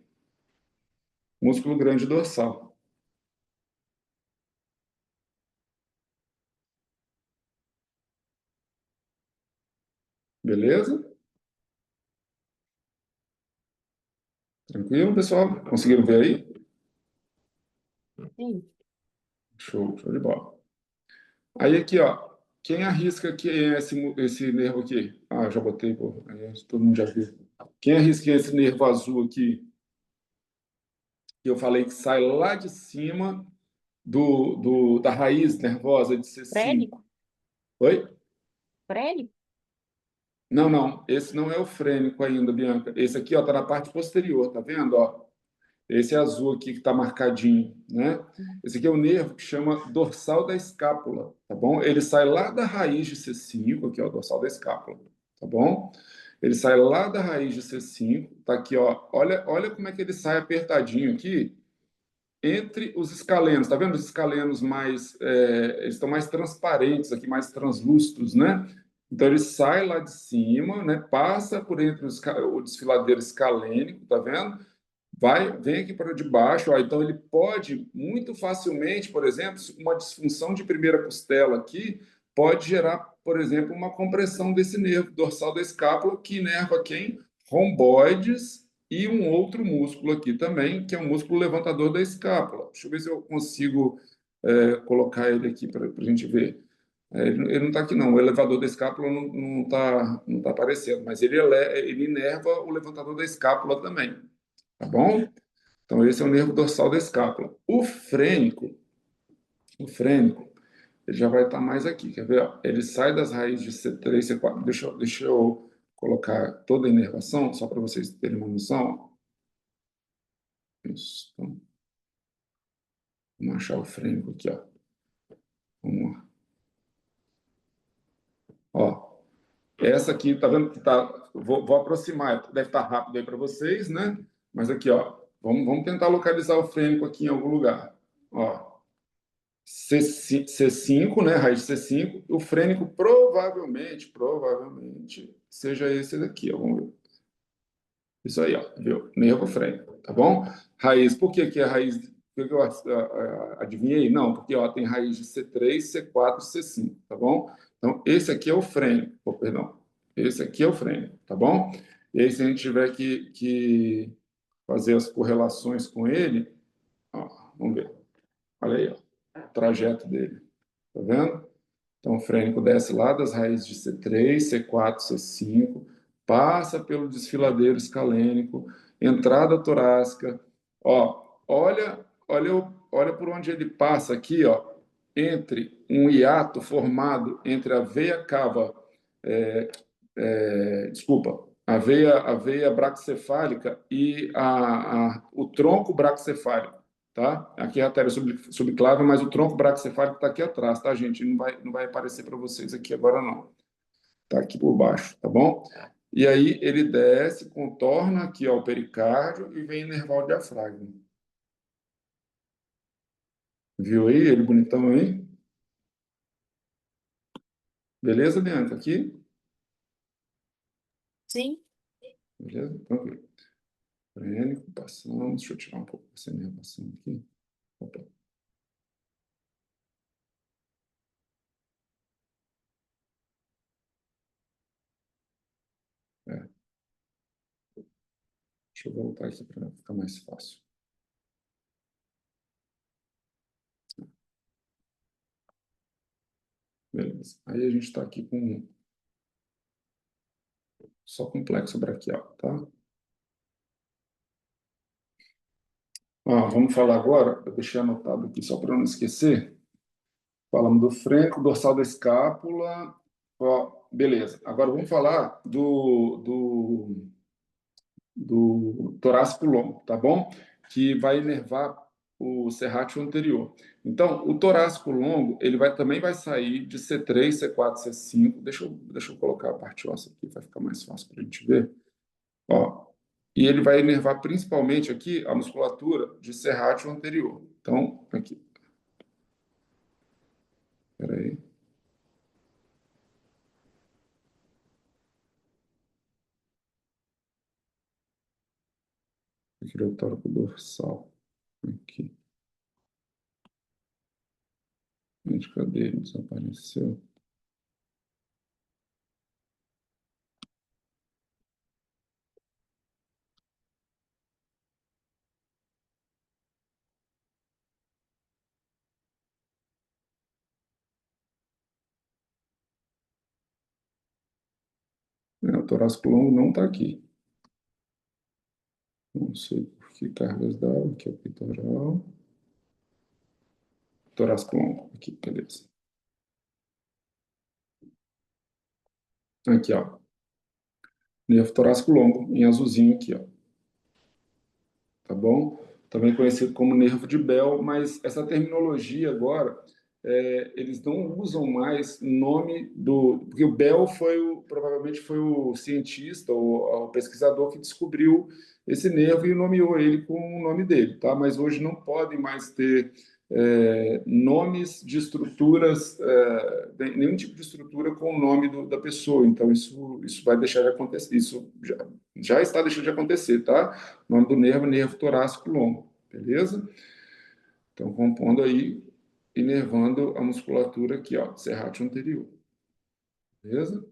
Músculo grande dorsal. Beleza? Tranquilo, pessoal? Conseguiram ver aí?
Sim.
Show, show de bola. Aí aqui, ó, quem arrisca que é esse nervo aqui? Ah, já botei, pô, aí todo mundo já viu. Quem arrisca esse nervo azul aqui? Que eu falei que sai lá de cima da raiz nervosa de C5.
Frênico?
Oi?
Frênico?
Não, não, esse não é o frênico ainda, Bianca. Esse aqui, ó, tá na parte posterior, tá vendo, ó? Esse azul aqui que está marcadinho, né? Esse aqui é o nervo que chama dorsal da escápula, tá bom? Ele sai lá da raiz de C5, aqui, ó, dorsal da escápula, tá bom? Ele sai lá da raiz de C5, tá aqui, ó. Olha como é que ele sai apertadinho aqui entre os escalenos, tá vendo? Os escalenos eles estão mais transparentes aqui, mais translúcidos, né? Então ele sai lá de cima, né? Passa por entre o desfiladeiro escalênico, tá vendo? Vem aqui para debaixo, ó, então ele pode muito facilmente, por exemplo, uma disfunção de primeira costela aqui pode gerar, por exemplo, uma compressão desse nervo dorsal da escápula que inerva quem? Romboides e um outro músculo aqui também, que é o músculo levantador da escápula. Deixa eu ver se eu consigo colocar ele aqui para a gente ver. Ele não está aqui, não. O elevador da escápula não tá aparecendo, mas ele inerva o levantador da escápula também. Tá bom? Então, esse é o nervo dorsal da escápula. O frênico, ele já vai estar mais aqui, quer ver? Ó? Ele sai das raízes de C3, C4. Deixa eu colocar toda a inervação, só para vocês terem uma noção. Isso. Então, vamos achar o frênico aqui, ó. Vamos lá. Ó, essa aqui, tá vendo que tá... Vou aproximar, deve estar rápido aí para vocês, né? Mas aqui, ó, vamos tentar localizar o frênico aqui em algum lugar. Ó, C5, né, raiz de C5, o frênico provavelmente seja esse daqui, ó, vamos ver. Isso aí, ó, viu? Nervo frênico, tá bom? Raiz, por que que é raiz? Por que eu adivinhei? Não, porque ó, tem raiz de C3, C4, C5, tá bom? Então, esse aqui é o frênico, perdão. Esse aqui é o frênico, tá bom? E aí, se a gente tiver que fazer as correlações com ele, ó, vamos ver. Olha aí, ó, o trajeto dele. Tá vendo? Então, o frênico desce lá das raízes de C3, C4, C5, passa pelo desfiladeiro escalênico, entrada torácica. Ó, olha por onde ele passa aqui, ó, entre um hiato formado entre a veia cava, desculpa, a veia braquicefálica e o tronco braquicefálico, tá? Aqui é a artéria subclávia, mas o tronco braquicefálico está aqui atrás, tá, gente? Não vai aparecer para vocês aqui agora, não. Tá aqui por baixo, tá bom? E aí ele desce, contorna aqui ó, o pericárdio e vem inervar o diafragma. Viu aí? Ele bonitão aí? Beleza, Bianca? Aqui?
Sim?
Beleza? Tranquilo. Frênico, passamos. Deixa eu tirar um pouco essa inervação aqui. Opa. É. Deixa eu voltar aqui para ficar mais fácil. Beleza. Aí a gente está aqui com só complexo braquial, tá? Vamos falar agora, eu deixei anotado aqui só para não esquecer. Falamos do frênico, dorsal da escápula. Ó, beleza. Agora vamos falar do torácico longo, tá bom? Que vai inervar o serrátil anterior. Então, o torácico longo, ele também vai sair de C3, C4, C5. Deixa eu colocar a parte óssea aqui, vai ficar mais fácil para a gente ver. Ó, e ele vai inervar principalmente aqui a musculatura de serrátil anterior. Então, aqui. Espera aí. Aqui é o tóraco dorsal. Aqui. Gente, cadê ele? Desapareceu. O torácico longo não está aqui. Não sei por que cargas d'água. Aqui é o peitoral. Torácico longo. Aqui, beleza. Aqui, ó. Nervo torácico longo, em azulzinho aqui, ó. Tá bom? Também conhecido como nervo de Bell, mas essa terminologia agora, eles não usam mais nome do... Porque o Bell provavelmente foi o cientista ou o pesquisador que descobriu esse nervo e nomeou ele com o nome dele, tá? Mas hoje não podem mais ter nomes de estruturas, nenhum tipo de estrutura com o nome da pessoa. Então, isso vai deixar de acontecer. Isso já está deixando de acontecer, tá? O nome do nervo é nervo torácico longo, beleza? Então, compondo aí, inervando a musculatura aqui, ó, serrátil anterior, beleza?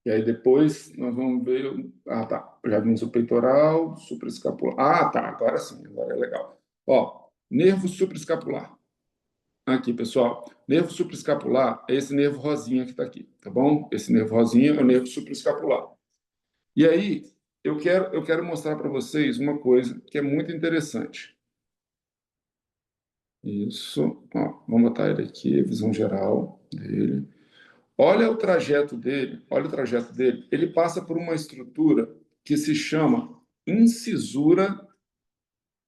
E aí depois nós vamos ver, tá, já vimos o peitoral, supraescapular. Tá, agora sim, agora é legal. Ó, nervo supraescapular. Aqui, pessoal, nervo supraescapular é esse nervo rosinha que está aqui, tá bom? Esse nervo rosinha é o nervo supraescapular. E aí, eu quero mostrar para vocês uma coisa que é muito interessante. Isso, ó, vamos botar ele aqui, visão geral dele. Olha o trajeto dele, olha o trajeto dele. Ele passa por uma estrutura que se chama incisura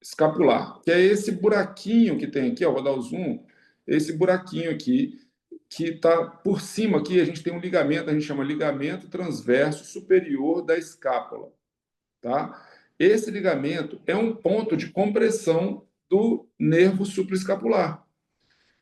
escapular, que é esse buraquinho que tem aqui, ó, vou dar o zoom, esse buraquinho aqui, que está por cima aqui, a gente tem um ligamento, a gente chama ligamento transverso superior da escápula, tá? Esse ligamento é um ponto de compressão do nervo supraescapular.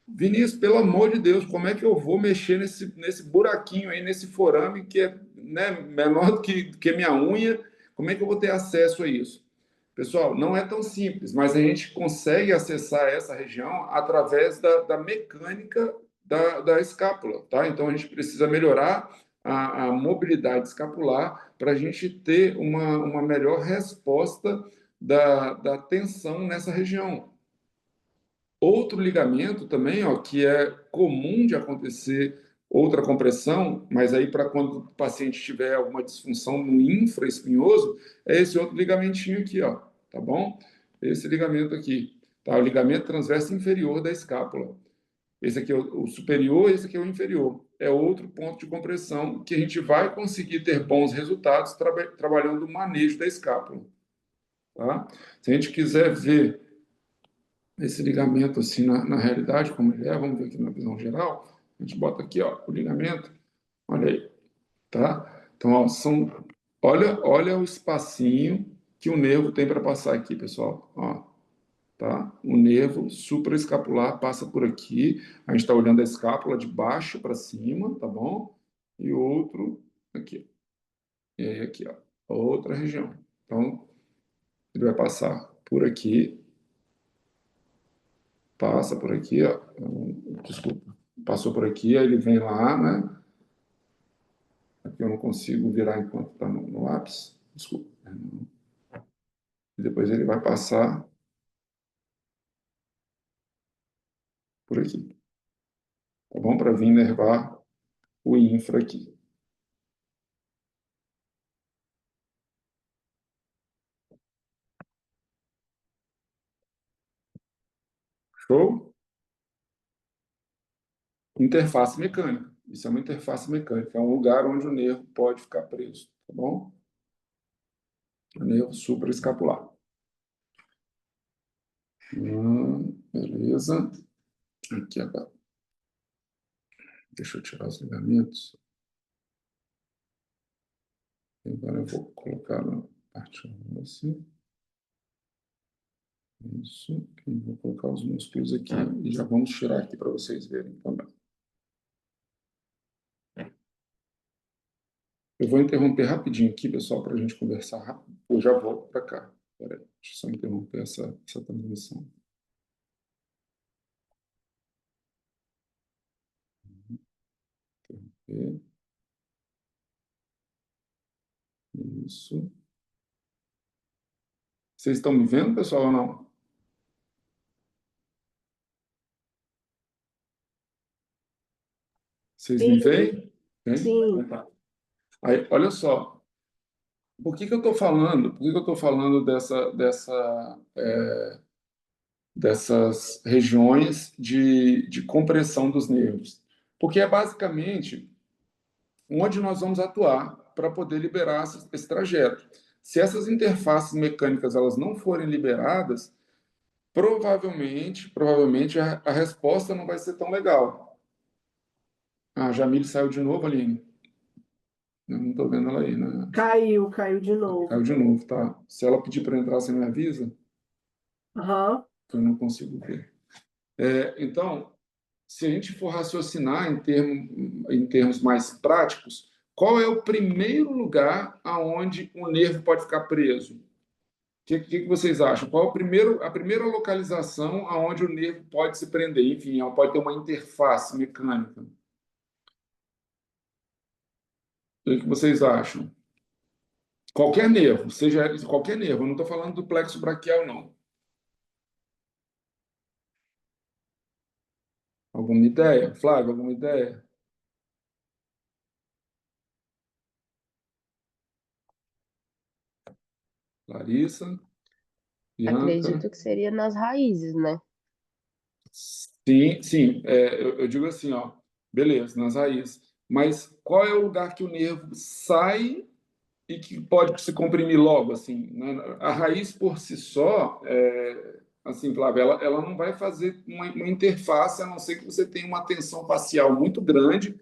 Vinícius, pelo amor de Deus, como é que eu vou mexer nesse buraquinho aí, nesse forame que é, né, menor do que minha unha? Como é que eu vou ter acesso a isso? Pessoal, não é tão simples, mas a gente consegue acessar essa região através da mecânica da escápula, tá? Então, a gente precisa melhorar a mobilidade escapular para a gente ter uma melhor resposta da tensão nessa região. Outro ligamento também, ó, que é comum de acontecer outra compressão, mas aí para quando o paciente tiver alguma disfunção no infraespinhoso, é esse outro ligamentinho aqui, ó, tá bom? Esse ligamento aqui, tá? O ligamento transverso inferior da escápula. Esse aqui é o superior, esse aqui é o inferior. É outro ponto de compressão que a gente vai conseguir ter bons resultados trabalhando o manejo da escápula, tá? Se a gente quiser ver esse ligamento assim na realidade, como ele é, vamos ver aqui na visão geral, a gente bota aqui, ó, o ligamento, olha aí, tá? Então, ó, olha o espacinho que o nervo tem para passar aqui, pessoal, ó, tá? O nervo supraescapular passa por aqui, a gente está olhando a escápula de baixo para cima, tá bom? E outro aqui, e aí aqui, ó, outra região. Então, ele vai passar por aqui, passa por aqui, ó, desculpa, passou por aqui, aí ele vem lá, né? Aqui eu não consigo virar enquanto está no lápis, desculpa. E depois ele vai passar por aqui, tá bom? Para vir inervar o infra aqui. Show? Interface mecânica. Isso é uma interface mecânica, é um lugar onde o nervo pode ficar preso, tá bom? O nervo supraescapular. Beleza. Aqui agora. Deixa eu tirar os ligamentos. Agora eu vou colocar na parte assim. Isso. E vou colocar os músculos aqui e já vamos tirar aqui para vocês verem também. Eu vou interromper rapidinho aqui, pessoal, para a gente conversar rápido. Eu já volto para cá. Espera aí, deixa eu só interromper essa transmissão. Interromper. Isso. Vocês estão me vendo, pessoal, ou não? Vocês me veem?
Sim.
Então tá. Aí, olha só. Por que eu estou falando? Por que eu estou falando dessas regiões de compressão dos nervos? Porque é basicamente onde nós vamos atuar para poder liberar esse trajeto. Se essas interfaces mecânicas elas não forem liberadas, provavelmente a resposta não vai ser tão legal. A Jamile saiu de novo, Aline. Eu não estou vendo ela aí, né?
Caiu de
Caiu
novo.
de novo, tá? Se ela pedir para entrar, você me avisa?
Aham.
Eu não consigo ver. Então, se a gente for raciocinar em termos mais práticos, qual é o primeiro lugar aonde o nervo pode ficar preso? O que vocês acham? Qual a primeira localização aonde o nervo pode se prender? Enfim, ela pode ter uma interface mecânica. O que vocês acham? Qualquer nervo, seja qualquer nervo, eu não estou falando do plexo braquial, não. Alguma ideia? Flávio, alguma ideia? Larissa? Bianca?
Acredito que seria nas raízes, né?
Sim, sim. Eu digo assim, ó, beleza, nas raízes. Mas qual é o lugar que o nervo sai e que pode se comprimir logo, assim, né? A raiz por si só, assim, Flávia, ela não vai fazer uma interface, a não ser que você tenha uma tensão facial muito grande,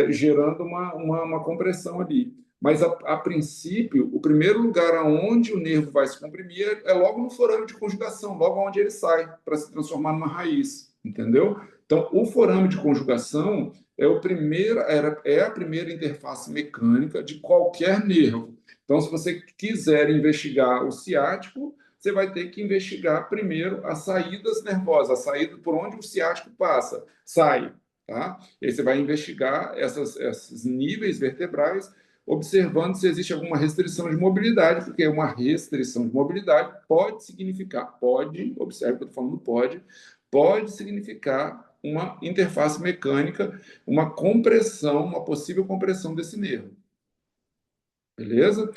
gerando uma compressão ali. Mas, a princípio, o primeiro lugar aonde o nervo vai se comprimir é logo no forame de conjugação, logo onde ele sai, para se transformar numa raiz, entendeu? Então, o forame de conjugação é a primeira interface mecânica de qualquer nervo. Então, se você quiser investigar o ciático, você vai ter que investigar primeiro as saídas nervosas, a saída por onde o ciático passa. Sai tá? E aí você vai investigar esses níveis vertebrais, observando se existe alguma restrição de mobilidade, porque uma restrição de mobilidade pode significar, observe que eu estou falando pode significar uma interface mecânica, uma compressão, uma possível compressão desse nervo. Beleza?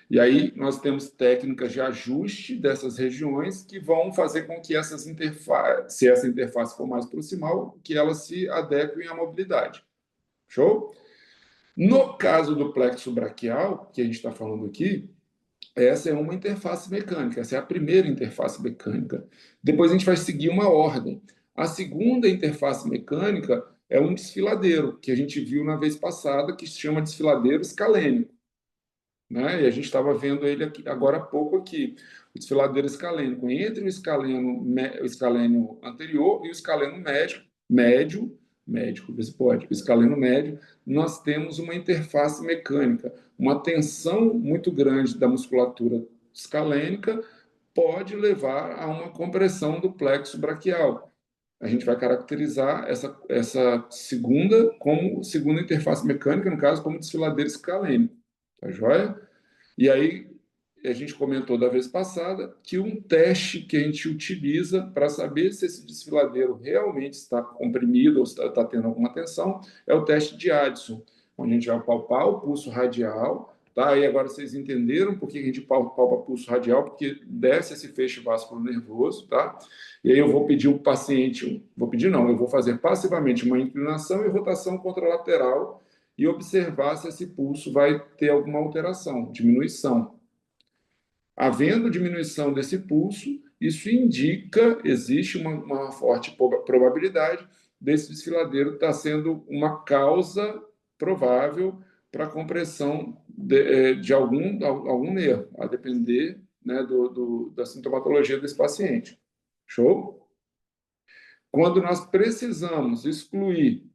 E aí nós temos técnicas de ajuste dessas regiões que vão fazer com que se essa interface for mais proximal, que elas se adequem à mobilidade. Show? No caso do plexo braquial, que a gente está falando aqui, essa é uma interface mecânica, essa é a primeira interface mecânica. Depois a gente vai seguir uma ordem. A segunda interface mecânica é um desfiladeiro, que a gente viu na vez passada, que se chama desfiladeiro escalênico, né? E a gente estava vendo ele aqui, agora há pouco aqui, o desfiladeiro escalênico, entre o escalênio anterior e o escaleno médio, vê se pode, o escaleno médio, nós temos uma interface mecânica, uma tensão muito grande da musculatura escalênica pode levar a uma compressão do plexo braquial. A gente vai caracterizar essa segunda como segunda interface mecânica, no caso, como desfiladeiro escalênico. Tá joia? E aí, a gente comentou da vez passada que um teste que a gente utiliza para saber se esse desfiladeiro realmente está comprimido ou está tendo alguma tensão é o teste de Addison, onde a gente vai palpar o pulso radial. Tá? Aí agora vocês entenderam por que a gente palpa o pulso radial, porque desce esse feixe vascular nervoso, tá? E aí eu vou pedir o paciente, eu vou fazer passivamente uma inclinação e rotação contralateral e observar se esse pulso vai ter alguma alteração, diminuição. Havendo diminuição desse pulso, isso indica, existe uma forte probabilidade desse desfiladeiro estar sendo uma causa provável para a compressão de algum nervo, a depender, né, da sintomatologia desse paciente. Show? Quando nós precisamos excluir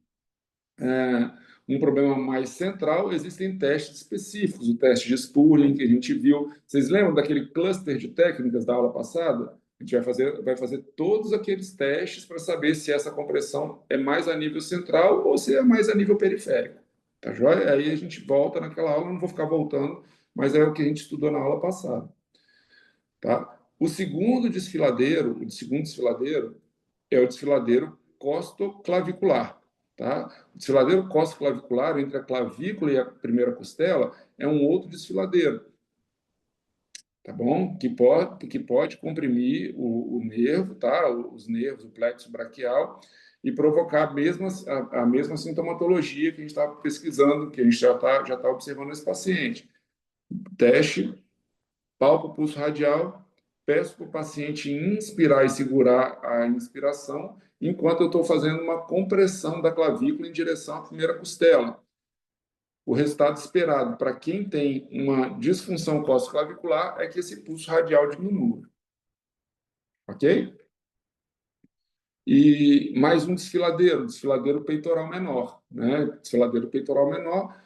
um problema mais central, existem testes específicos. O teste de Spuling, que a gente viu. Vocês lembram daquele cluster de técnicas da aula passada? A gente vai fazer todos aqueles testes para saber se essa compressão é mais a nível central ou se é mais a nível periférico. Tá joia? Aí a gente volta naquela aula, não vou ficar voltando, mas é o que a gente estudou na aula passada. Tá? O segundo desfiladeiro é o desfiladeiro costoclavicular. Tá? O desfiladeiro costoclavicular, entre a clavícula e a primeira costela, é um outro desfiladeiro, tá bom? Que pode comprimir o nervo, tá? Os nervos, o plexo braquial, e provocar a mesma sintomatologia que a gente está pesquisando, que a gente já tá observando nesse paciente. Teste, palpa o pulso radial, peço para o paciente inspirar e segurar a inspiração, enquanto eu estou fazendo uma compressão da clavícula em direção à primeira costela. O resultado esperado para quem tem uma disfunção costoclavicular é que esse pulso radial diminua. Ok? E mais um desfiladeiro peitoral menor. Né? Desfiladeiro peitoral menor,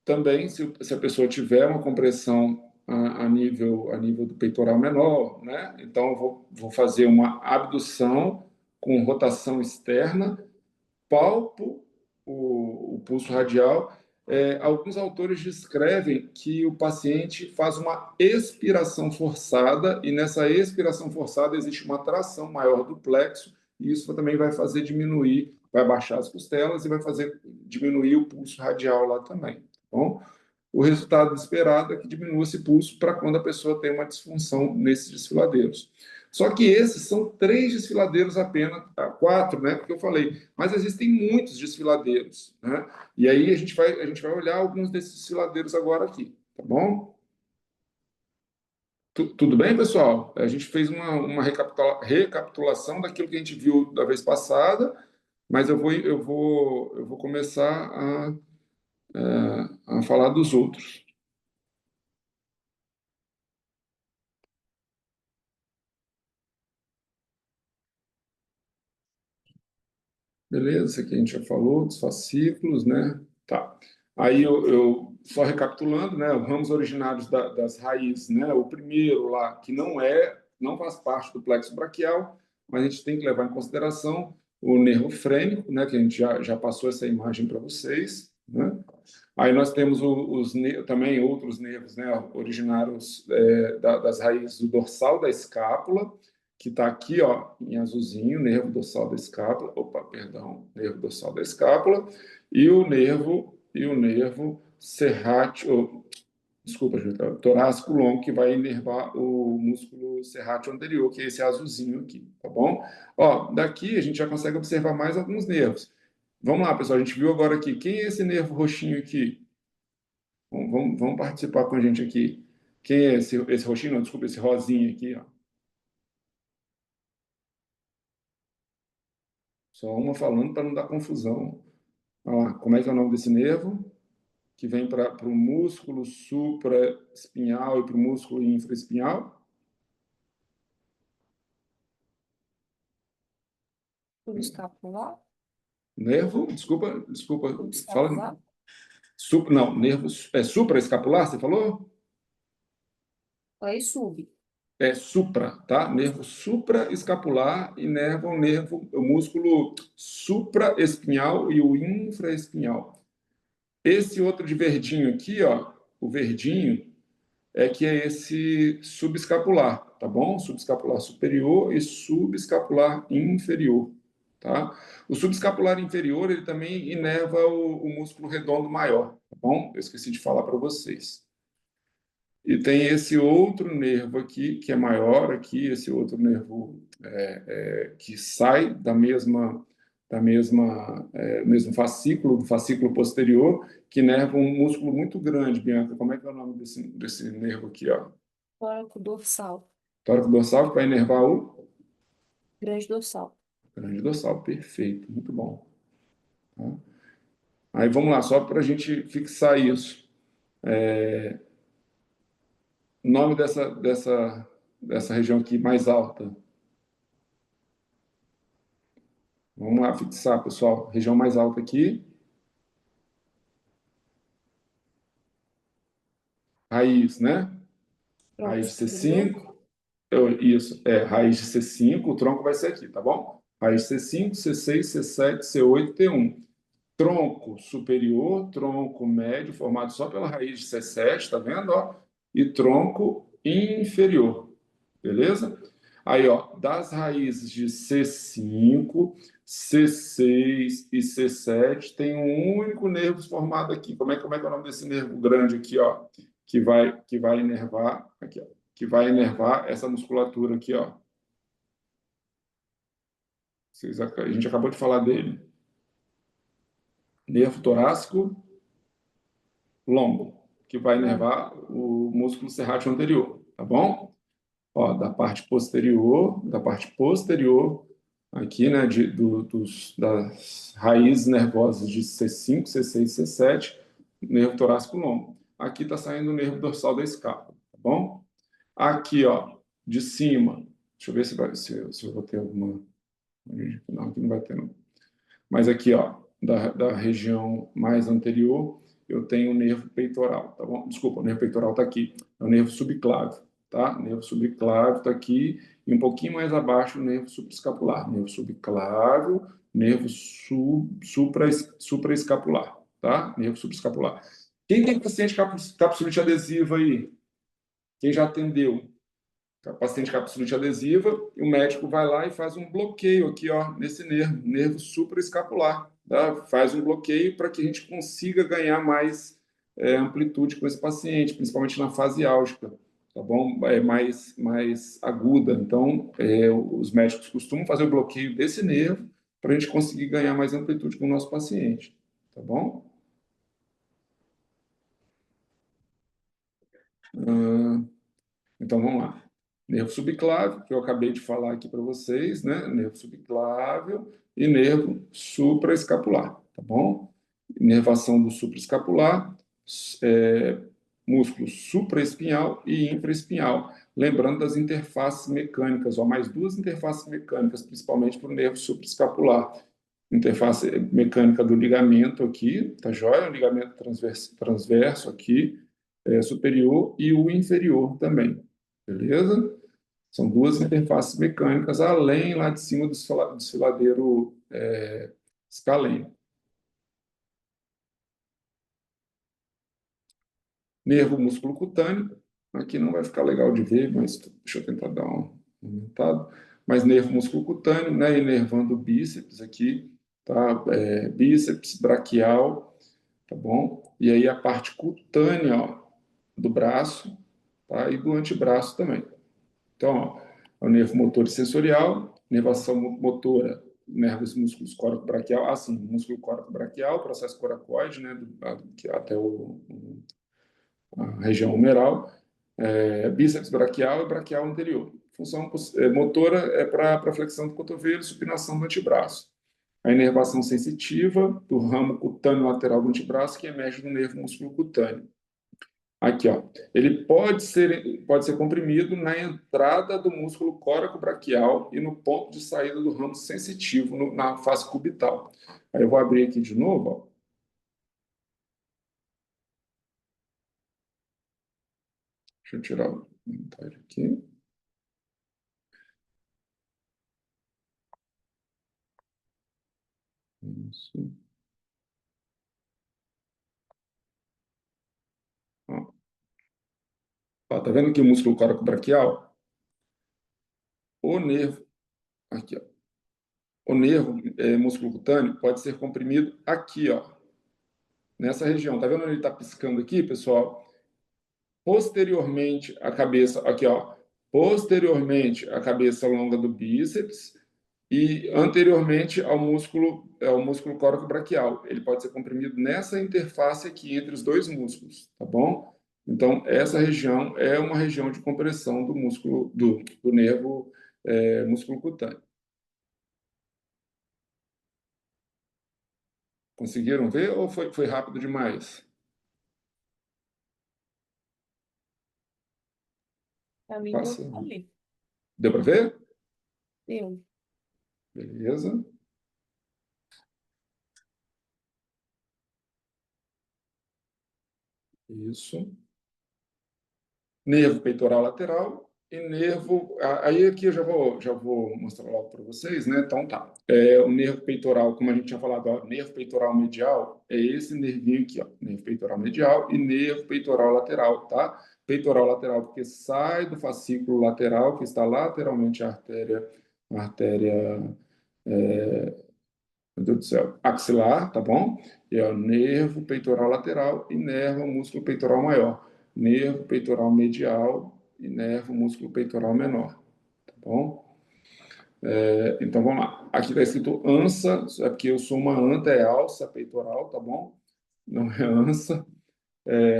também, se a pessoa tiver uma compressão a nível do peitoral menor, né? Então eu vou fazer uma abdução com rotação externa, palpo o pulso radial. Alguns autores descrevem que o paciente faz uma expiração forçada e nessa expiração forçada existe uma tração maior do plexo e isso também vai fazer diminuir, vai baixar as costelas e vai fazer diminuir o pulso radial lá também. Tá bom? O resultado esperado é que diminua esse pulso para quando a pessoa tem uma disfunção nesses desfiladeiros. Só que esses são 3 desfiladeiros apenas, 4, né? Porque eu falei, mas existem muitos desfiladeiros, né? E aí a gente vai olhar alguns desses desfiladeiros agora aqui, tá bom? Tudo bem, pessoal? A gente fez uma recapitulação daquilo que a gente viu da vez passada, mas eu vou começar a falar dos outros. Beleza, isso aqui a gente já falou, dos fascículos, né? Tá. Aí eu só recapitulando, né? Os ramos originários das raízes, né? O primeiro lá, que não faz parte do plexo braquial, mas a gente tem que levar em consideração, o nervo frênico, né, que a gente já passou essa imagem para vocês, né? Aí nós temos também outros nervos, né, originários das raízes do dorsal da escápula, que está aqui, ó, em azulzinho, nervo dorsal da escápula, nervo dorsal da escápula, e o nervo serrátil, desculpa, Júlia, torácico longo, que vai inervar o músculo serrátil anterior, que é esse azulzinho aqui, tá bom? Ó, daqui a gente já consegue observar mais alguns nervos. Vamos lá, pessoal, a gente viu agora aqui. Quem é esse nervo roxinho aqui? Vamos participar com a gente aqui. Quem é esse roxinho? Não, desculpa, esse rosinho aqui, ó. Só uma falando para não dar confusão. Olha lá, como é que é o nome desse nervo? Que vem para o músculo supraespinhal e para o músculo infraespinhal?
Subescapular?
Nervo? Desculpa,
Subescapular?
fala. Não, nervo supraescapular, você falou?
Aí sub.
É supra, tá? Nervo supraescapular e o músculo supraespinhal e o infraespinhal. Esse outro de verdinho aqui, ó, o verdinho, que é esse subescapular, tá bom? Subescapular superior e subescapular inferior, tá? O subescapular inferior, ele também inerva o músculo redondo maior, tá bom? Eu esqueci de falar para vocês. E tem esse outro nervo aqui, que é maior aqui, esse outro nervo que sai mesmo fascículo, do fascículo posterior, que inerva um músculo muito grande, Bianca. Como é que é o nome desse nervo aqui, ó?
Tóraco dorsal.
Tóraco dorsal, que vai inervar o
Grande dorsal.
grande dorsal. Perfeito, muito bom. Tá? Aí vamos lá, só para a gente fixar isso. O nome dessa região aqui mais alta. Vamos lá fixar, pessoal. Região mais alta aqui. Raiz, né?
Tronco
Raiz de
superior.
C5. Isso, raiz de C5, o tronco vai ser aqui, tá bom? Raiz de C5, C6, C7, C8, T1. Tronco superior, tronco médio, formado só pela raiz de C7, tá vendo? Ó? E tronco inferior, beleza? Aí, ó, das raízes de C5, C6 e C7, tem um único nervo formado aqui. Como é que é o nome desse nervo grande aqui, ó? Que vai inervar, aqui, ó, que vai inervar essa musculatura aqui, ó. A gente acabou de falar dele. Nervo torácico longo, que vai inervar o músculo serrátil anterior, tá bom? Ó, da parte posterior, aqui, né, das raízes nervosas de C5, C6, C7, nervo torácico longo. Aqui está saindo o nervo dorsal da escápula, tá bom? Aqui, ó, de cima, deixa eu ver se eu vou ter alguma... Não, aqui não vai ter, não. Mas aqui, ó, da região mais anterior, eu tenho o nervo peitoral, tá bom? Desculpa, o nervo peitoral está aqui. É o nervo subclávio, tá? O nervo subclávio está aqui e um pouquinho mais abaixo o nervo supraescapular. Nervo subclávio, nervo supraescapular, tá? Nervo supraescapular. Quem tem paciente capsulite adesiva aí? Quem já atendeu? Paciente capsulite adesiva, e o médico vai lá e faz um bloqueio aqui, ó, nesse nervo supraescapular, tá? Faz um bloqueio para que a gente consiga ganhar mais amplitude com esse paciente, principalmente na fase álgica, tá bom? É mais aguda. Então, os médicos costumam fazer o bloqueio desse nervo para a gente conseguir ganhar mais amplitude com o nosso paciente, tá bom? Então, vamos lá. Nervo subclávio, que eu acabei de falar aqui para vocês, né? Nervo subclávio e nervo supraescapular, tá bom? Inervação do supraescapular, músculo supraespinhal e infraespinhal. Lembrando das interfaces mecânicas, ó, mais duas interfaces mecânicas, principalmente para o nervo supraescapular. Interface mecânica do ligamento aqui, tá joia? O ligamento transverso aqui, superior, e o inferior também. Beleza? São duas interfaces mecânicas, além lá de cima do desfiladeiro escaleno. Nervo músculo cutâneo, aqui não vai ficar legal de ver, mas deixa eu tentar dar um aumentado. Mas nervo músculo cutâneo, né, inervando o bíceps aqui, tá? Bíceps, braquial, tá bom? E aí a parte cutânea, ó, do braço, tá? E do antebraço também. Então, ó, o nervo motor e sensorial, nervação motora, nervos músculos córaco-braquial, assim, músculo córaco-braquial, processo coracoide, né, até a região humeral, bíceps braquial e braquial anterior. Função motora é para flexão do cotovelo e supinação do antebraço. A inervação sensitiva do ramo cutâneo lateral do antebraço que emerge do nervo músculo cutâneo. Aqui, ó. Ele pode ser comprimido na entrada do músculo córaco-braquial e no ponto de saída do ramo sensitivo, na face cubital. Aí eu vou abrir aqui de novo, ó. Deixa eu tirar o comentário aqui. Isso. Ó, tá vendo aqui o músculo córaco-braquial? O nervo, aqui, ó. O nervo músculo cutâneo pode ser comprimido aqui, ó, nessa região. Tá vendo onde ele está piscando aqui, pessoal? Posteriormente a cabeça, aqui, ó. Posteriormente a cabeça longa do bíceps e anteriormente ao músculo córaco-braquial. Ele pode ser comprimido nessa interface aqui entre os dois músculos, tá bom? Então, essa região é uma região de compressão do músculo, do nervo músculo cutâneo. Conseguiram ver ou foi rápido demais?
Pra mim,
Passa.
deu ali.
Deu para ver?
Deu.
Beleza. Isso. Nervo peitoral lateral e nervo. Aí aqui eu já vou mostrar logo para vocês, né? Então tá. O nervo peitoral, como a gente tinha falado, ó, nervo peitoral medial é esse nervinho aqui, ó, nervo peitoral medial e nervo peitoral lateral, tá? Peitoral lateral porque sai do fascículo lateral que está lateralmente à artéria meu Deus do céu, axilar, tá bom? E é o nervo peitoral lateral, inerva o músculo peitoral maior. Nervo peitoral medial, inerva o músculo peitoral menor, tá bom? Então vamos lá. Aqui está escrito ansa, é porque eu sou uma anta, é alça peitoral, tá bom? Não é ansa.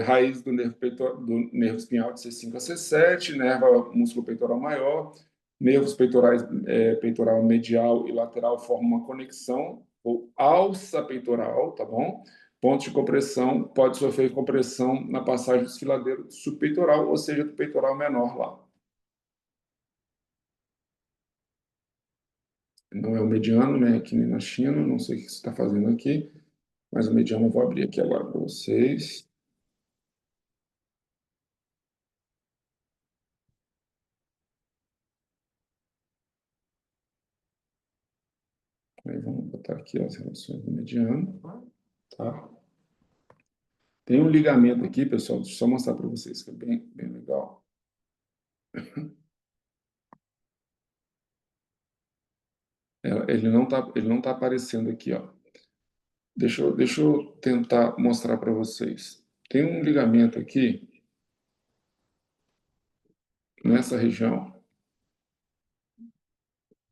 Raiz do nervo espinhal de C5 a C7, inerva músculo peitoral maior. Nervos peitorais, peitoral medial e lateral formam uma conexão, ou alça peitoral, tá bom? Ponto de compressão pode sofrer compressão na passagem do desfiladeiro subpeitoral, ou seja, do peitoral menor lá. Não é o mediano, né? Aqui nem na China, não sei o que você está fazendo aqui, mas o mediano eu vou abrir aqui agora para vocês. Aí vamos botar aqui as relações do mediano, tá? Tem um ligamento aqui, pessoal, deixa eu só mostrar para vocês, que é bem legal. Ele não tá aparecendo aqui, ó. Deixa eu tentar mostrar para vocês. Tem um ligamento aqui, nessa região.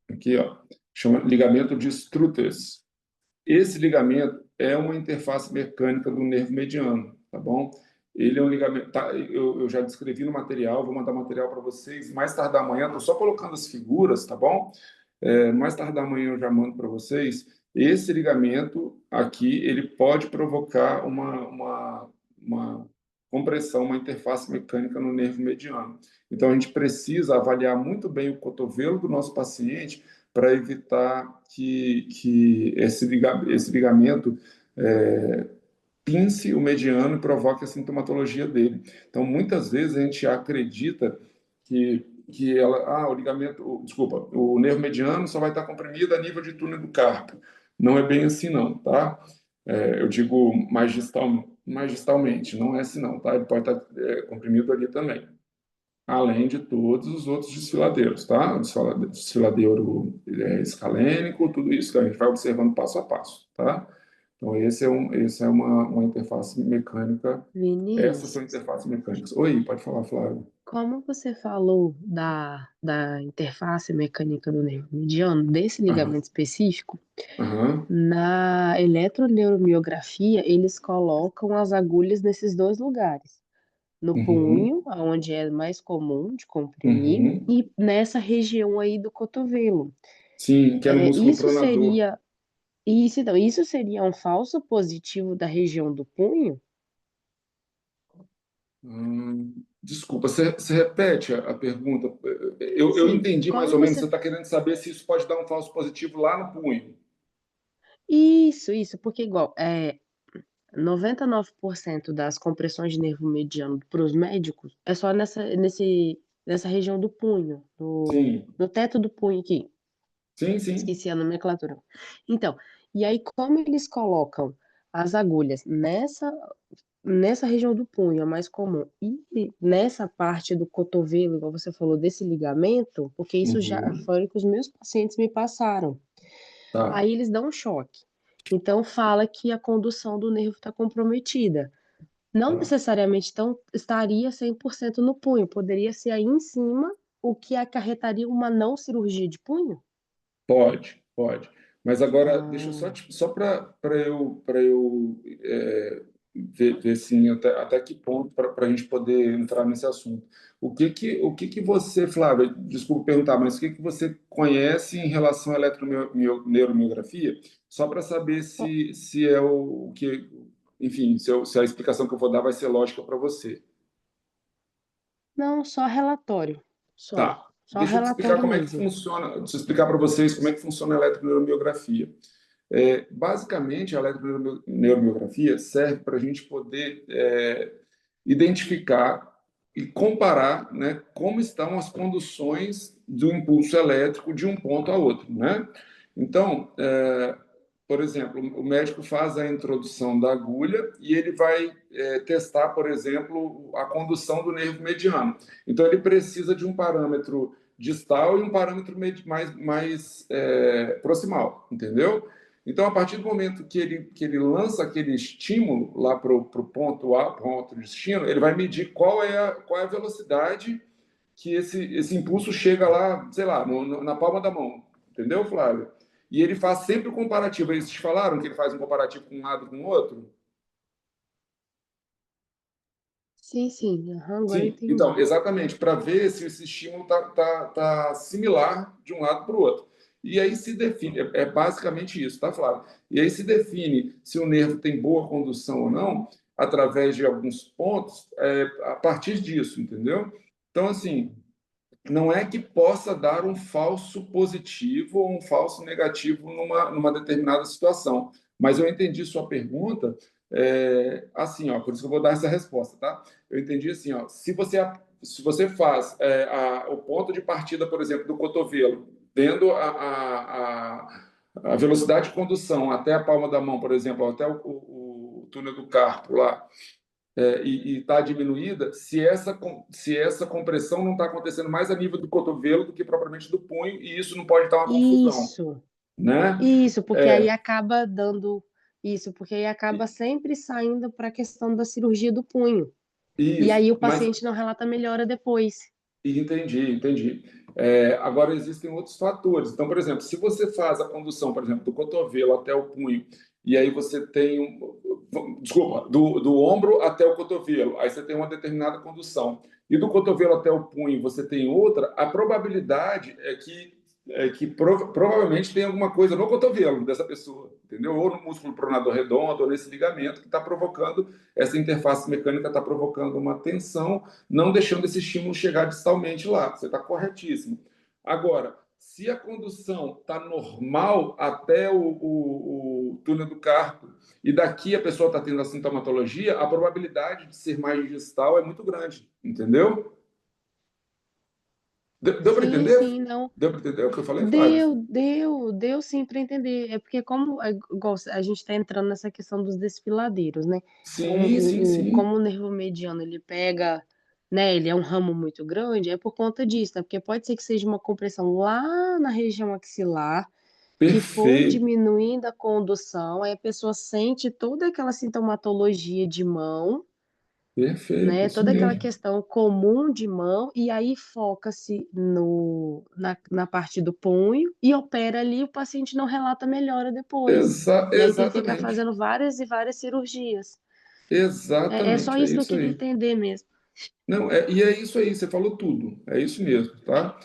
Aqui, ó. Chama ligamento de Struthes. Esse ligamento é uma interface mecânica do nervo mediano, tá bom? Ele é um ligamento. Tá, eu já descrevi no material, vou mandar material para vocês. Mais tarde da manhã, estou só colocando as figuras, tá bom? Mais tarde da manhã eu já mando para vocês. Esse ligamento aqui, ele pode provocar uma compressão, uma interface mecânica no nervo mediano. Então, a gente precisa avaliar muito bem o cotovelo do nosso paciente para evitar que esse ligamento pince o mediano e provoque a sintomatologia dele. Então, muitas vezes a gente acredita que que ela, o ligamento, desculpa, o nervo mediano só vai estar comprimido a nível de túnel do carpo. Não é bem assim não, tá? Eu digo magistalmente, não é assim não, tá? Ele pode estar comprimido ali também, além de todos os outros desfiladeiros, tá? Desfiladeiro escalênico, tudo isso que a gente vai observando passo a passo, tá? Então, esse é uma interface mecânica. Essas são
Vinícius,
interfaces mecânicas. Oi, pode falar, Flávio.
como você falou da interface mecânica do nervo mediano, desse
Aham,
ligamento específico,
aham,
na eletroneuromiografia, eles colocam as agulhas nesses dois lugares. No
uhum,
punho, onde é mais comum de comprimir,
uhum.
e nessa região aí do cotovelo.
Sim, que é no músculo
Isso
pronador.
seria, isso seria um falso positivo da região do punho?
Desculpa, você repete a pergunta? Eu
Sim.
entendi mais
Como
ou menos.
você.
Você está querendo saber se isso pode dar um falso positivo lá no punho.
Isso, porque igual, 99% das compressões de nervo mediano para os médicos é só nessa região do punho,
Sim,
no teto do punho aqui.
sim, sim.
Esqueci a nomenclatura. Então, e aí como eles colocam as agulhas nessa região do punho, é mais comum, e nessa parte do cotovelo, igual você falou, desse ligamento, porque isso já
Uhum,
foi o que os meus pacientes me passaram.
tá.
Aí eles dão um choque. Então fala que a condução do nervo está comprometida. Não
Tá.
necessariamente então estaria 100% no punho, poderia ser aí em cima, o que acarretaria uma não cirurgia de punho?
Pode, pode. Mas agora, deixa eu só,
Ah,
só para eu ver assim, até que ponto para a gente poder entrar nesse assunto. O que que você, Flávia, desculpa perguntar, mas o que que você conhece em relação à eletroneuromiografia? Só para saber se é o que, enfim, se a explicação que eu vou dar vai ser lógica para você.
não, só relatório. Só.
Tá.
Só
Deixa eu te explicar
relatório
como é que
mesmo.
funciona, deixa eu explicar para vocês como é que funciona a eletroneuromiografia. Basicamente, a eletroneuromiografia serve para a gente poder identificar e comparar, né, como estão as conduções do impulso elétrico de um ponto a outro, né? Então, por exemplo, o médico faz a introdução da agulha e ele vai testar, por exemplo, a condução do nervo mediano. Então, ele precisa de um parâmetro distal e um parâmetro mais proximal, entendeu? Então, a partir do momento que ele lança aquele estímulo lá para o ponto A, ponto de destino, ele vai medir qual é a velocidade que esse impulso chega lá, sei lá, na palma da mão. Entendeu, Flávio? E ele faz sempre o comparativo. Eles te falaram que ele faz um comparativo com um lado e com o outro?
Sim, sim. Aham, agora
Sim, então,
entendi.
exatamente, para ver se esse estímulo tá similar de um lado para o outro. E aí se define, é basicamente isso, tá, Flávio? E aí se define se o nervo tem boa condução ou não, através de alguns pontos, a partir disso, entendeu? Então, assim, não é que possa dar um falso positivo ou um falso negativo numa determinada situação. Mas eu entendi sua pergunta assim, ó, por isso que eu vou dar essa resposta, tá? Eu entendi assim, ó, se você faz o ponto de partida, por exemplo, do cotovelo, vendo a velocidade de condução até a palma da mão, por exemplo, até o túnel do carpo lá, e está diminuída, se essa compressão não está acontecendo mais a nível do cotovelo do que propriamente do punho, e isso não pode estar uma confusão,
Isso,
né?
isso, porque aí
É,
acaba dando. Isso, porque aí acaba sempre saindo para a questão da cirurgia do punho. E
isso,
aí o
mas
paciente não relata melhora depois.
entendi, entendi. Agora existem outros fatores. Então, por exemplo, se você faz a condução, por exemplo, do cotovelo até o punho, e aí você tem desculpa, do ombro até o cotovelo, aí você tem uma determinada condução, e do cotovelo até o punho você tem outra, a probabilidade é que provavelmente tem alguma coisa no cotovelo dessa pessoa, entendeu? Ou no músculo pronador redondo, ou nesse ligamento que está provocando, essa interface mecânica está provocando uma tensão, não deixando esse estímulo chegar distalmente lá. Você está corretíssimo. Agora, se a condução está normal até o túnel do carpo e daqui a pessoa está tendo a sintomatologia, a probabilidade de ser mais distal é muito grande, entendeu? Deu para
Sim,
entender?
sim, não.
Deu para entender o que eu falei, Flávio?
Deu sim para entender. É porque como igual a gente está entrando nessa questão dos desfiladeiros, né?
Sim, sim, sim.
Como o nervo mediano ele pega, né? Ele é um ramo muito grande, é por conta disso, né? Porque pode ser que seja uma compressão lá na região axilar, que for
Perfeito,
diminuindo a condução, aí a pessoa sente toda aquela sintomatologia de mão,
perfeito,
né?
isso
Toda aquela
mesmo.
questão comum de mão, e aí foca-se na parte do punho e opera ali, o paciente não relata melhora depois. E aí tem que ficar
Exatamente.
fazendo várias e várias cirurgias. É só
Exatamente, é
isso que eu
isso
queria
aí.
entender mesmo.
Não, e é isso aí, você falou tudo. É isso mesmo, tá?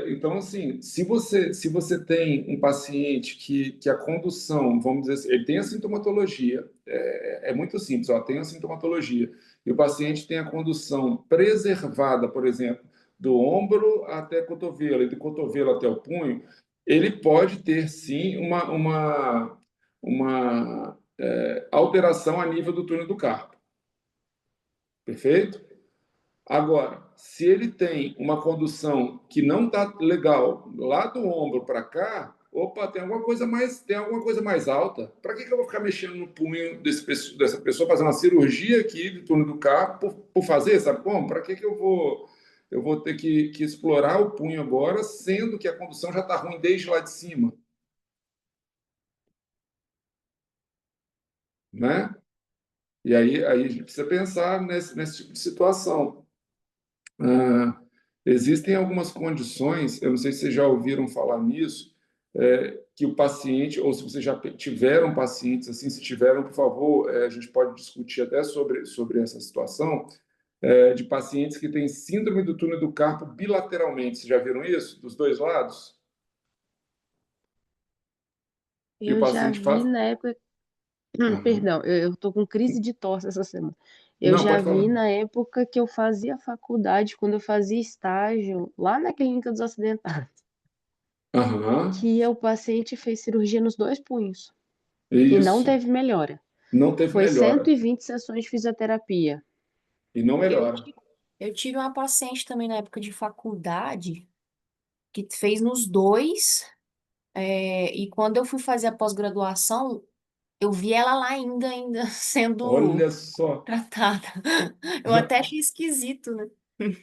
Então, assim, se você tem um paciente que a condução, vamos dizer assim, ele tem a sintomatologia, é muito simples, ó, tem a sintomatologia, e o paciente tem a condução preservada, por exemplo, do ombro até cotovelo, e do cotovelo até o punho, ele pode ter, sim, uma alteração a nível do túnel do carpo, perfeito? Agora, se ele tem uma condução que não está legal lá do ombro para cá, opa, tem alguma coisa mais alta. Para que eu vou ficar mexendo no punho dessa pessoa, fazendo uma cirurgia aqui do túnel do carpo por fazer, sabe como? Para que eu vou ter que explorar o punho agora, sendo que a condução já está ruim desde lá de cima, né? E aí a gente precisa pensar nesse tipo de situação. Ah, existem algumas condições, eu não sei se vocês já ouviram falar nisso, que o paciente, ou se vocês já tiveram pacientes assim, se tiveram, por favor, a gente pode discutir até sobre essa situação, de pacientes que têm síndrome do túnel do carpo bilateralmente. Vocês já viram isso? Dos dois lados? E o
Eu já
paciente
vi
faz.
na época.
Aham.
Perdão, eu tô com crise de tosse essa semana. Eu
Não,
já
pode
vi
falar.
na época que eu fazia faculdade, quando eu fazia estágio lá na Clínica dos Acidentados,
Aham.
que o paciente fez cirurgia nos dois punhos e não
Isso.
teve melhora.
Não teve
Foi
melhora.
120 sessões de fisioterapia.
E não
Eu,
melhora.
ti- eu tive uma paciente também na época de faculdade que fez nos dois, e quando eu fui fazer a pós-graduação, eu vi ela lá ainda sendo
Olha só.
tratada. Eu até achei esquisito, né?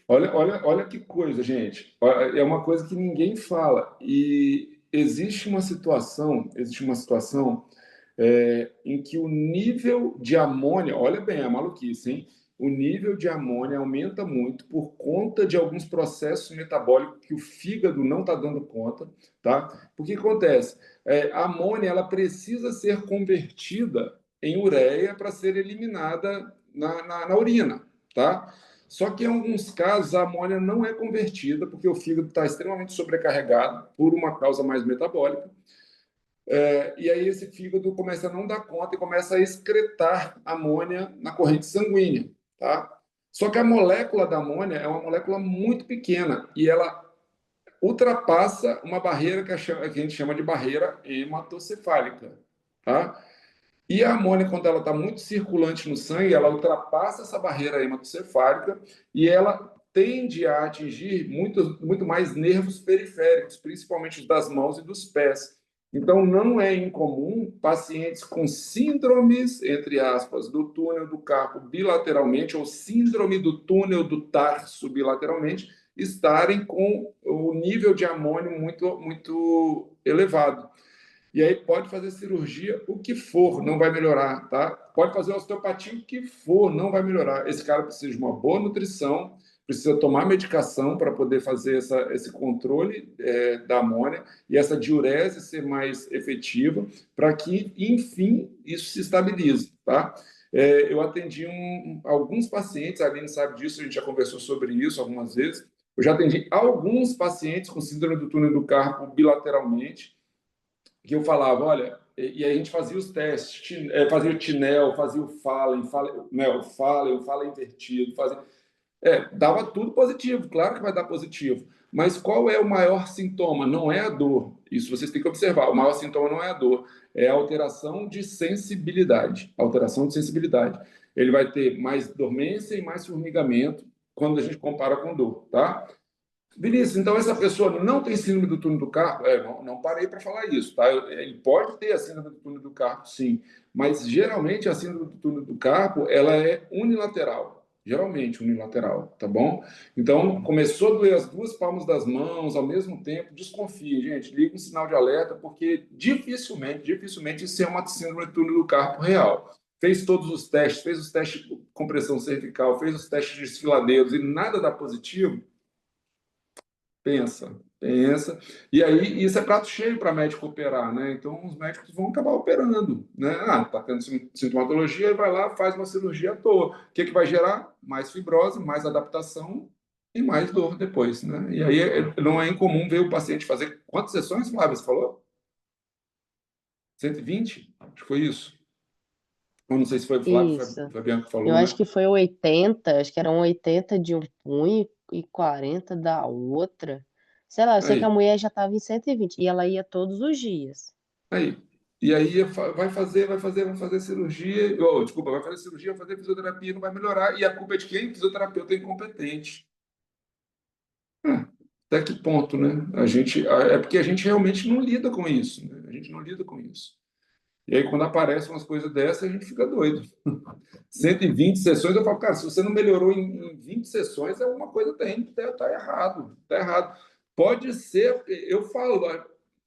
Olha que coisa, gente. É uma coisa que ninguém fala. E existe uma situação em que o nível de amônia, olha bem, é maluquice, hein? O nível de amônia aumenta muito por conta de alguns processos metabólicos que o fígado não está dando conta, tá? Porque acontece? A amônia ela precisa ser convertida em ureia para ser eliminada na urina, tá? Só que em alguns casos a amônia não é convertida porque o fígado está extremamente sobrecarregado por uma causa mais metabólica. E aí esse fígado começa a não dar conta e começa a excretar amônia na corrente sanguínea, tá? Só que a molécula da amônia é uma molécula muito pequena e ela ultrapassa uma barreira que a gente chama de barreira hematocefálica, tá? E a amônia, quando ela está muito circulante no sangue, ela ultrapassa essa barreira hematocefálica e ela tende a atingir muito, muito mais nervos periféricos, principalmente os das mãos e dos pés. Então, não é incomum pacientes com síndromes, entre aspas, do túnel do carpo bilateralmente ou síndrome do túnel do tarso bilateralmente estarem com o nível de amônio muito, muito elevado. E aí pode fazer cirurgia, o que for, não vai melhorar, tá? Pode fazer osteopatia, o que for, não vai melhorar. Esse cara precisa de uma boa nutrição, precisa tomar medicação para poder fazer esse controle da amônia e essa diurese ser mais efetiva, para que, enfim, isso se estabilize, tá? Eu atendi alguns pacientes, a Aline sabe disso, a gente já conversou sobre isso algumas vezes. Eu já atendi alguns pacientes com síndrome do túnel do carpo bilateralmente, que eu falava, olha, e aí a gente fazia os testes, fazia o Tinel, fazia o Fallen, né, o Fallen invertido, dava tudo positivo, claro que vai dar positivo, mas qual é o maior sintoma? Não é a dor, isso vocês têm que observar, o maior sintoma não é a dor, é a alteração de sensibilidade, alteração de sensibilidade. Ele vai ter mais dormência e mais formigamento quando a gente compara com dor, tá? Vinícius, então essa pessoa não tem síndrome do túnel do carpo? Não parei para falar isso, tá? Ele pode ter a síndrome do túnel do carpo, sim, mas geralmente a síndrome do túnel do carpo, ela é unilateral, geralmente unilateral, tá bom? Então, começou a doer as duas palmas das mãos ao mesmo tempo, desconfie, gente, liga um sinal de alerta, porque dificilmente isso é uma síndrome do túnel do carpo real. Fez todos os testes, fez os testes de compressão cervical, fez os testes de desfiladeiros e nada dá positivo. Pensa. E aí, isso é prato cheio para médico operar, né? Então, os médicos vão acabar operando, né? Tá tendo sintomatologia, e vai lá, faz uma cirurgia à toa. O que vai gerar? Mais fibrose, mais adaptação e mais dor depois, né? E aí, não é incomum ver o paciente fazer... Quantas sessões, Flávia, você falou? 120? Acho que foi isso. Eu não sei se foi o Flávio,
Isso.
foi a Bianca que
Eu
falou,
acho
né?
que foi 80, acho que eram 80 de um punho e 40 da outra. Sei lá, eu sei que a
Aí.
mulher já estava em 120 e ela ia todos os dias.
Aí. E aí vai fazer cirurgia, desculpa, vai fazer cirurgia, vai fazer fisioterapia, não vai melhorar. E a culpa é de quem? Fisioterapeuta incompetente. Até que ponto, né? É porque a gente realmente não lida com isso, né? A gente não lida com isso. E aí, quando aparecem umas coisas dessas, a gente fica doido. 120 sessões, eu falo, cara, se você não melhorou em 20 sessões, alguma coisa tá errado, tá errado. Pode ser, eu falo,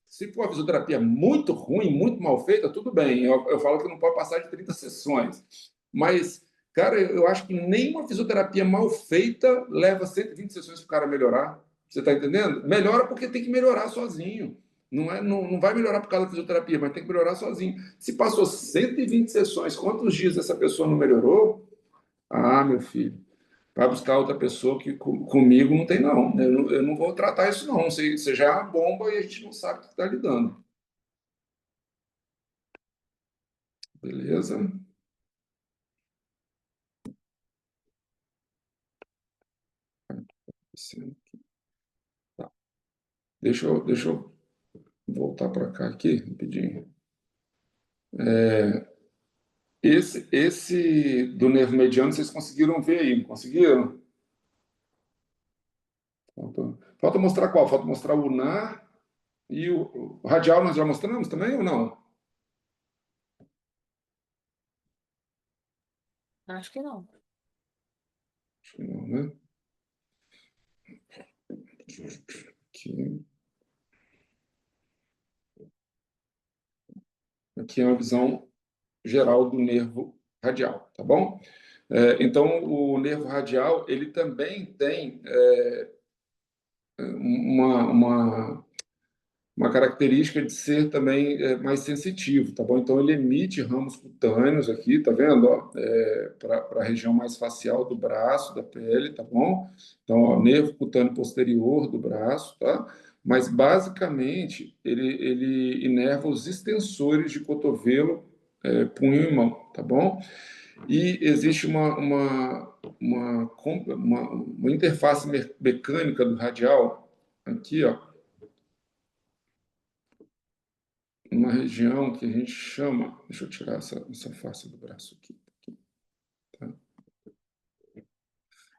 se for uma fisioterapia muito ruim, muito mal feita, tudo bem, eu falo que não pode passar de 30 sessões. Mas, cara, eu acho que nenhuma fisioterapia mal feita leva 120 sessões para o cara melhorar. Você está entendendo? Melhora porque tem que melhorar sozinho. Não vai melhorar por causa da fisioterapia, mas tem que melhorar sozinho. Se passou 120 sessões, quantos dias essa pessoa não melhorou? Ah, meu filho, vai buscar outra pessoa que comigo não tem, não. Eu não vou tratar isso, não. Você já é uma bomba e a gente não sabe o que está lidando. Beleza? Tá. Deixa eu voltar para cá aqui, rapidinho. Esse do nervo mediano, vocês conseguiram ver aí, não conseguiram? Falta mostrar qual? Falta mostrar o ulnar e o radial nós já mostramos também ou não?
Acho que não.
Acho que não, né? Aqui, aqui é uma visão geral do nervo radial, tá bom? Então, o nervo radial, ele também tem uma uma característica de ser também mais sensitivo, tá bom? Então ele emite ramos cutâneos aqui, tá vendo? Para a região mais facial do braço, da pele, tá bom? Então, ó, nervo cutâneo posterior do braço, tá? Mas basicamente ele inerva os extensores de cotovelo, punho e mão, tá bom? E existe uma interface mecânica do radial aqui, ó, uma região que a gente chama, deixa eu tirar essa face do braço aqui, tá?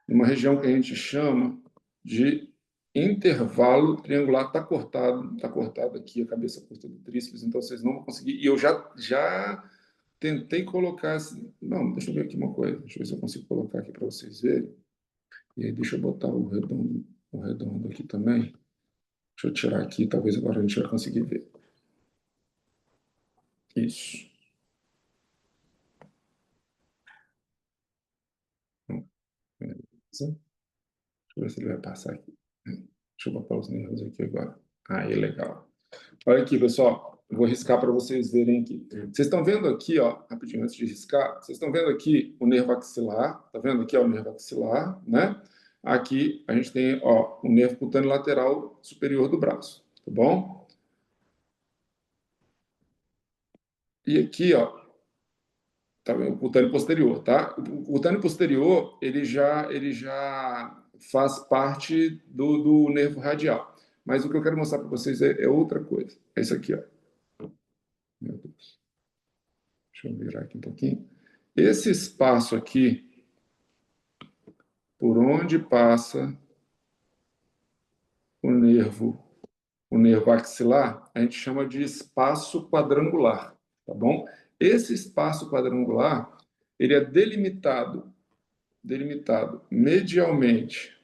Uma região que a gente chama de intervalo triangular, tá cortado aqui a cabeça curta do tríceps, então vocês não vão conseguir. E eu já tentei colocar assim, não, deixa eu ver aqui uma coisa, deixa eu ver se eu consigo colocar aqui para vocês verem. E aí deixa eu botar o redondo aqui também. Deixa eu tirar aqui, talvez agora a gente vai conseguir ver. Isso. Beleza? Deixa eu ver se ele vai passar aqui. Deixa eu botar os nervos aqui agora. Aí, legal. Olha aqui, pessoal. Eu vou riscar para vocês verem aqui. Vocês estão vendo aqui, ó, rapidinho, antes de riscar, vocês estão vendo aqui o nervo axilar. Tá vendo aqui, ó, o nervo axilar, né? Aqui a gente tem, ó, o nervo cutâneo lateral superior do braço, tá bom? E aqui, ó, tá vendo? O cutâneo posterior, tá? O cutâneo posterior, ele já faz parte do nervo radial. Mas o que eu quero mostrar para vocês é outra coisa. É isso aqui, ó. Meu Deus. Deixa eu virar aqui um pouquinho. Esse espaço aqui, por onde passa o nervo axilar, a gente chama de espaço quadrangular, tá bom? Esse espaço quadrangular, ele é delimitado medialmente,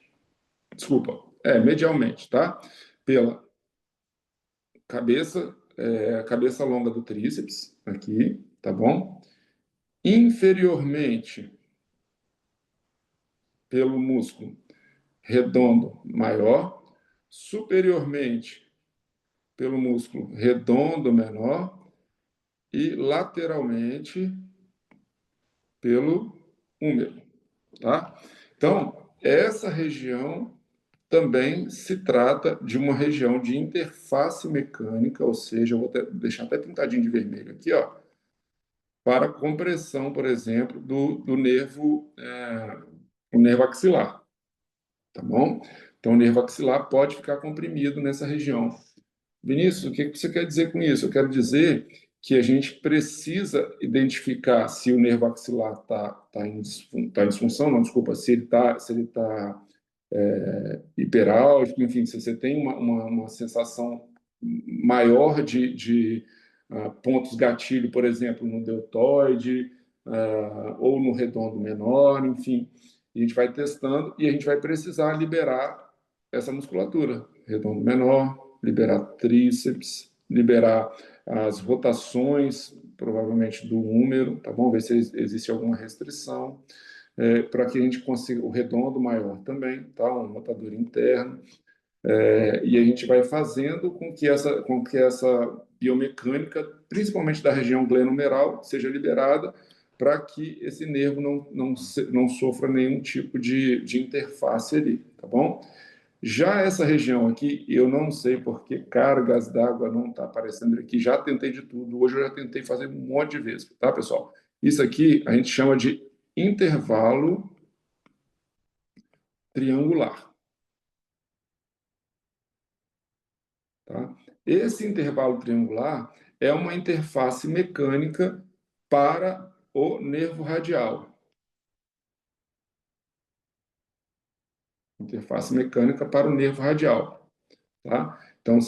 medialmente, tá? Pela cabeça longa do tríceps, aqui, tá bom? Inferiormente, pelo músculo redondo maior, superiormente, pelo músculo redondo menor e lateralmente pelo húmero, tá? Então, essa região também se trata de uma região de interface mecânica, ou seja, eu vou deixar até pintadinho de vermelho aqui, ó, para compressão, por exemplo, do nervo, o nervo axilar, tá bom? Então, o nervo axilar pode ficar comprimido nessa região. Vinícius, o que você quer dizer com isso? Eu quero dizer que a gente precisa identificar se o nervo axilar está em disfunção, não, desculpa, se ele está hiperálgico, enfim, se você tem uma sensação maior de pontos gatilho, por exemplo, no deltoide ou no redondo menor, enfim, a gente vai testando e a gente vai precisar liberar essa musculatura, redondo menor, liberar tríceps, liberar as rotações, provavelmente do húmero, tá bom? Ver se existe alguma restrição, para que a gente consiga o redondo maior também, tá? Um rotador interno, e a gente vai fazendo com que essa biomecânica, principalmente da região glenohumeral, seja liberada para que esse nervo não sofra nenhum tipo de interface ali, tá bom? Já essa região aqui, eu não sei porque cargas d'água não está aparecendo aqui. Já tentei de tudo. Hoje eu já tentei fazer um monte de vezes, tá, pessoal? Isso aqui a gente chama de intervalo triangular, tá? Esse intervalo triangular é uma interface mecânica para o nervo radial. Interface mecânica para o nervo radial, tá? Então,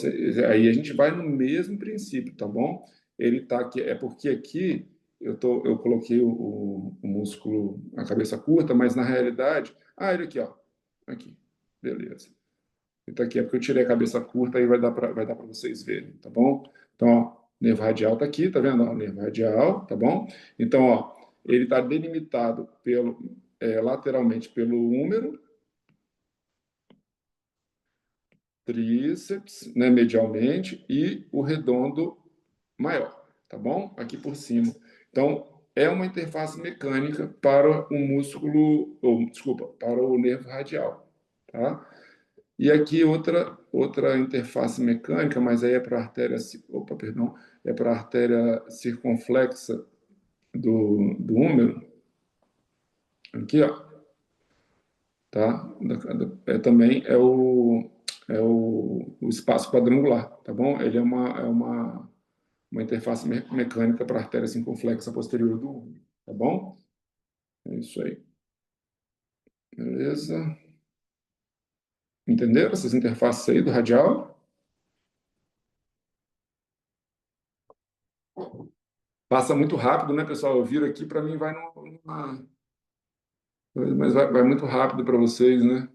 aí a gente vai no mesmo princípio, tá bom? Ele tá aqui, é porque aqui eu coloquei o músculo, a cabeça curta, mas na realidade, ele aqui, ó, aqui, beleza. Ele tá aqui, é porque eu tirei a cabeça curta, aí vai dar para vocês verem, tá bom? Então, ó, nervo radial tá aqui, tá vendo? Ó, nervo radial, tá bom? Então, ó, ele tá delimitado lateralmente pelo húmero, tríceps, né, medialmente, e o redondo maior, tá bom? Aqui por cima. Então, é uma interface mecânica para o músculo, desculpa, para o nervo radial, tá? E aqui outra interface mecânica, mas aí é para a artéria, é para a artéria circunflexa do húmero, aqui, ó, tá? Também o espaço quadrangular, tá bom? Ele é uma interface mecânica para a artéria circunflexa posterior do úmero, tá bom? É isso aí. Beleza? Entenderam essas interfaces aí do radial? Passa muito rápido, né, pessoal? Eu viro aqui, para mim vai mas vai muito rápido para vocês, né?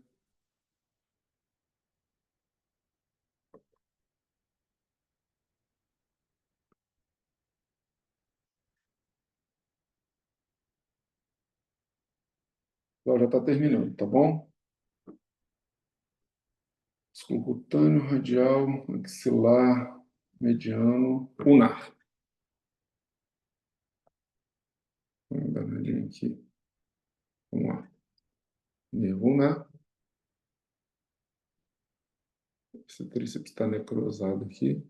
Já está terminando, tá bom? Escutâneo, radial, axilar, mediano, ulnar. Vamos dar uma olhadinha aqui. Vamos lá. Nervo ulnar. Esse tríceps está necrosado aqui.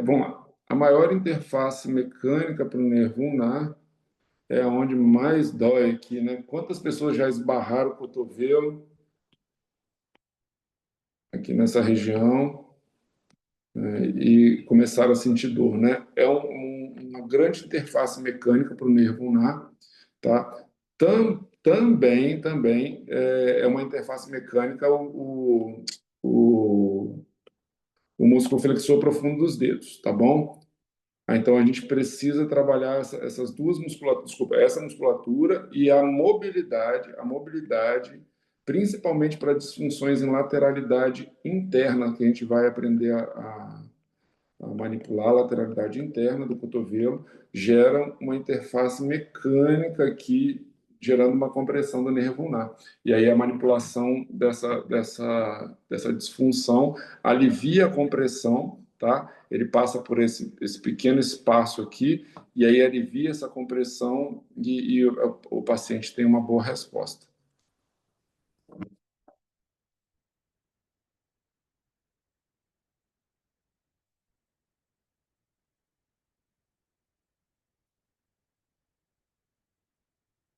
Vamos lá. A maior interface mecânica para o nervo ulnar é onde mais dói aqui, né? Quantas pessoas já esbarraram o cotovelo aqui nessa região, né, e começaram a sentir dor, né? É uma grande interface mecânica para o nervo ulnar, tá? Também é uma interface mecânica músculo flexor profundo dos dedos, tá bom? Então a gente precisa trabalhar essas duas musculaturas, desculpa, essa musculatura e a mobilidade, principalmente para disfunções em lateralidade interna, que a gente vai aprender a manipular a lateralidade interna do cotovelo, gera uma interface mecânica aqui, gerando uma compressão do nervo ulnar. E aí a manipulação dessa disfunção alivia a compressão, tá? Ele passa por esse pequeno espaço aqui, e aí alivia essa compressão e o paciente tem uma boa resposta.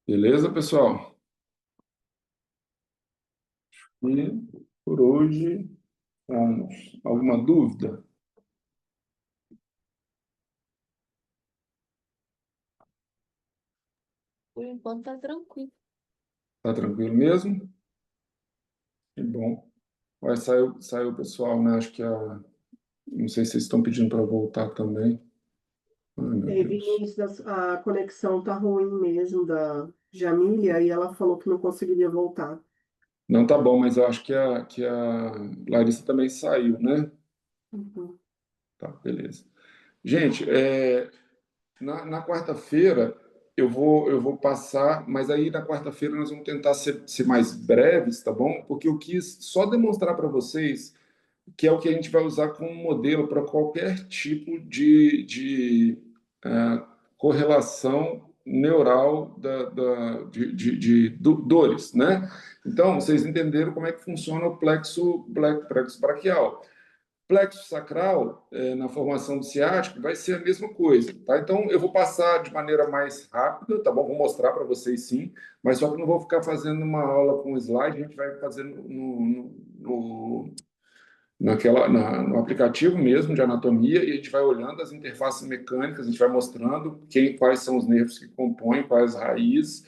Beleza, pessoal? E por hoje, vamos. Alguma dúvida?
Por enquanto tá tranquilo.
Tá tranquilo mesmo? Que bom. Vai sair o pessoal, né? Acho que não sei se vocês estão pedindo para voltar também. Ai, meu Deus.
Vinícius, a conexão tá ruim mesmo da Jamília e ela falou que não conseguiria voltar.
Não, tá bom, mas eu acho que a Larissa também saiu, né?
Uhum.
Tá, beleza. Gente, na quarta-feira eu vou passar, mas aí na quarta-feira nós vamos tentar ser mais breves, tá bom? Porque eu quis só demonstrar para vocês que é o que a gente vai usar como modelo para qualquer tipo de correlação neural de dores, né? Então, vocês entenderam como é que funciona o plexo braquial. Plexo sacral, na formação do ciático, vai ser a mesma coisa, tá? Então, eu vou passar de maneira mais rápida, tá bom? Vou mostrar para vocês sim, mas só que não vou ficar fazendo uma aula com slide, a gente vai fazer no aplicativo mesmo de anatomia e a gente vai olhando as interfaces mecânicas, a gente vai mostrando quais são os nervos que compõem, quais raízes,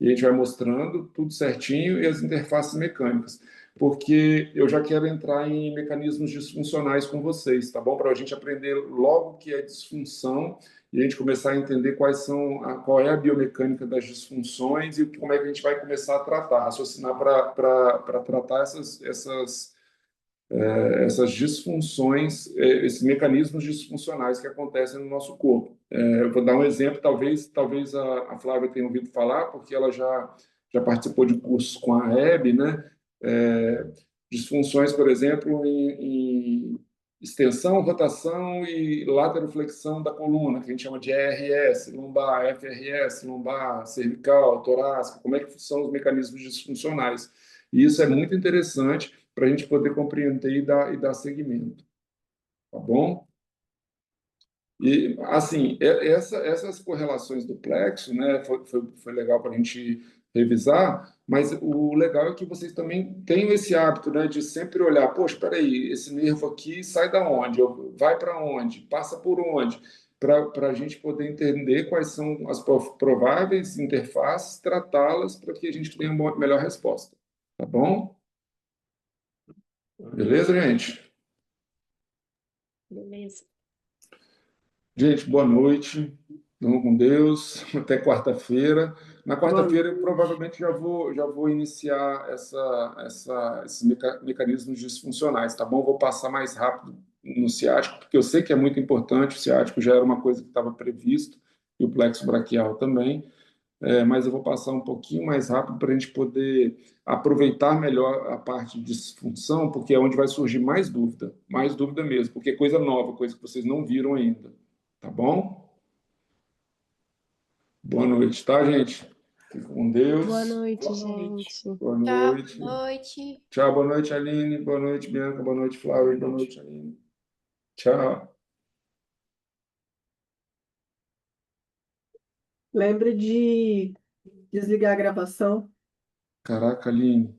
e a gente vai mostrando tudo certinho e as interfaces mecânicas, porque eu já quero entrar em mecanismos disfuncionais com vocês, tá bom? Para a gente aprender logo o que é disfunção e a gente começar a entender qual é a biomecânica das disfunções e como é que a gente vai começar a tratar, raciocinar para tratar essas disfunções, esses mecanismos disfuncionais que acontecem no nosso corpo. Eu vou dar um exemplo, talvez a Flávia tenha ouvido falar, porque ela já participou de cursos com a Hebe, né? Disfunções, por exemplo, em extensão, rotação e lateroflexão da coluna, que a gente chama de ERS, lombar, FRS, lombar, cervical, torácica, como é que são os mecanismos disfuncionais. E isso é muito interessante para a gente poder compreender e dar seguimento, tá bom? E, assim, essas correlações do plexo, né, foi legal para a gente revisar, mas o legal é que vocês também tenham esse hábito, né, de sempre olhar, poxa, espera aí, esse nervo aqui sai da onde? Vai para onde? Passa por onde? Para a gente poder entender quais são as prováveis interfaces, tratá-las para que a gente tenha uma melhor resposta, tá bom? Beleza, gente?
Beleza.
Gente, boa noite. Vamos com Deus. Até quarta-feira. Na quarta-feira, eu
noite.
provavelmente já vou iniciar esses mecanismos disfuncionais, tá bom? Vou passar mais rápido no ciático, porque eu sei que é muito importante. O ciático já era uma coisa que estava previsto, e o plexo braquial também. Mas eu vou passar um pouquinho mais rápido para a gente poder aproveitar melhor a parte de disfunção, porque é onde vai surgir mais dúvida mesmo, porque é coisa nova, coisa que vocês não viram ainda. Tá bom? Boa noite, tá, gente? Fique com
Boa
Deus.
noite,
Boa noite.
gente.
Boa
Tchau,
noite.
boa noite.
Tchau, boa noite, Aline. Boa noite, Bianca. Boa noite, Flávia. Boa noite, Aline. Tchau.
Lembre de desligar a gravação.
Caraca, Aline.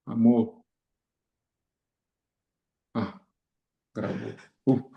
Amor. Ah, gravou.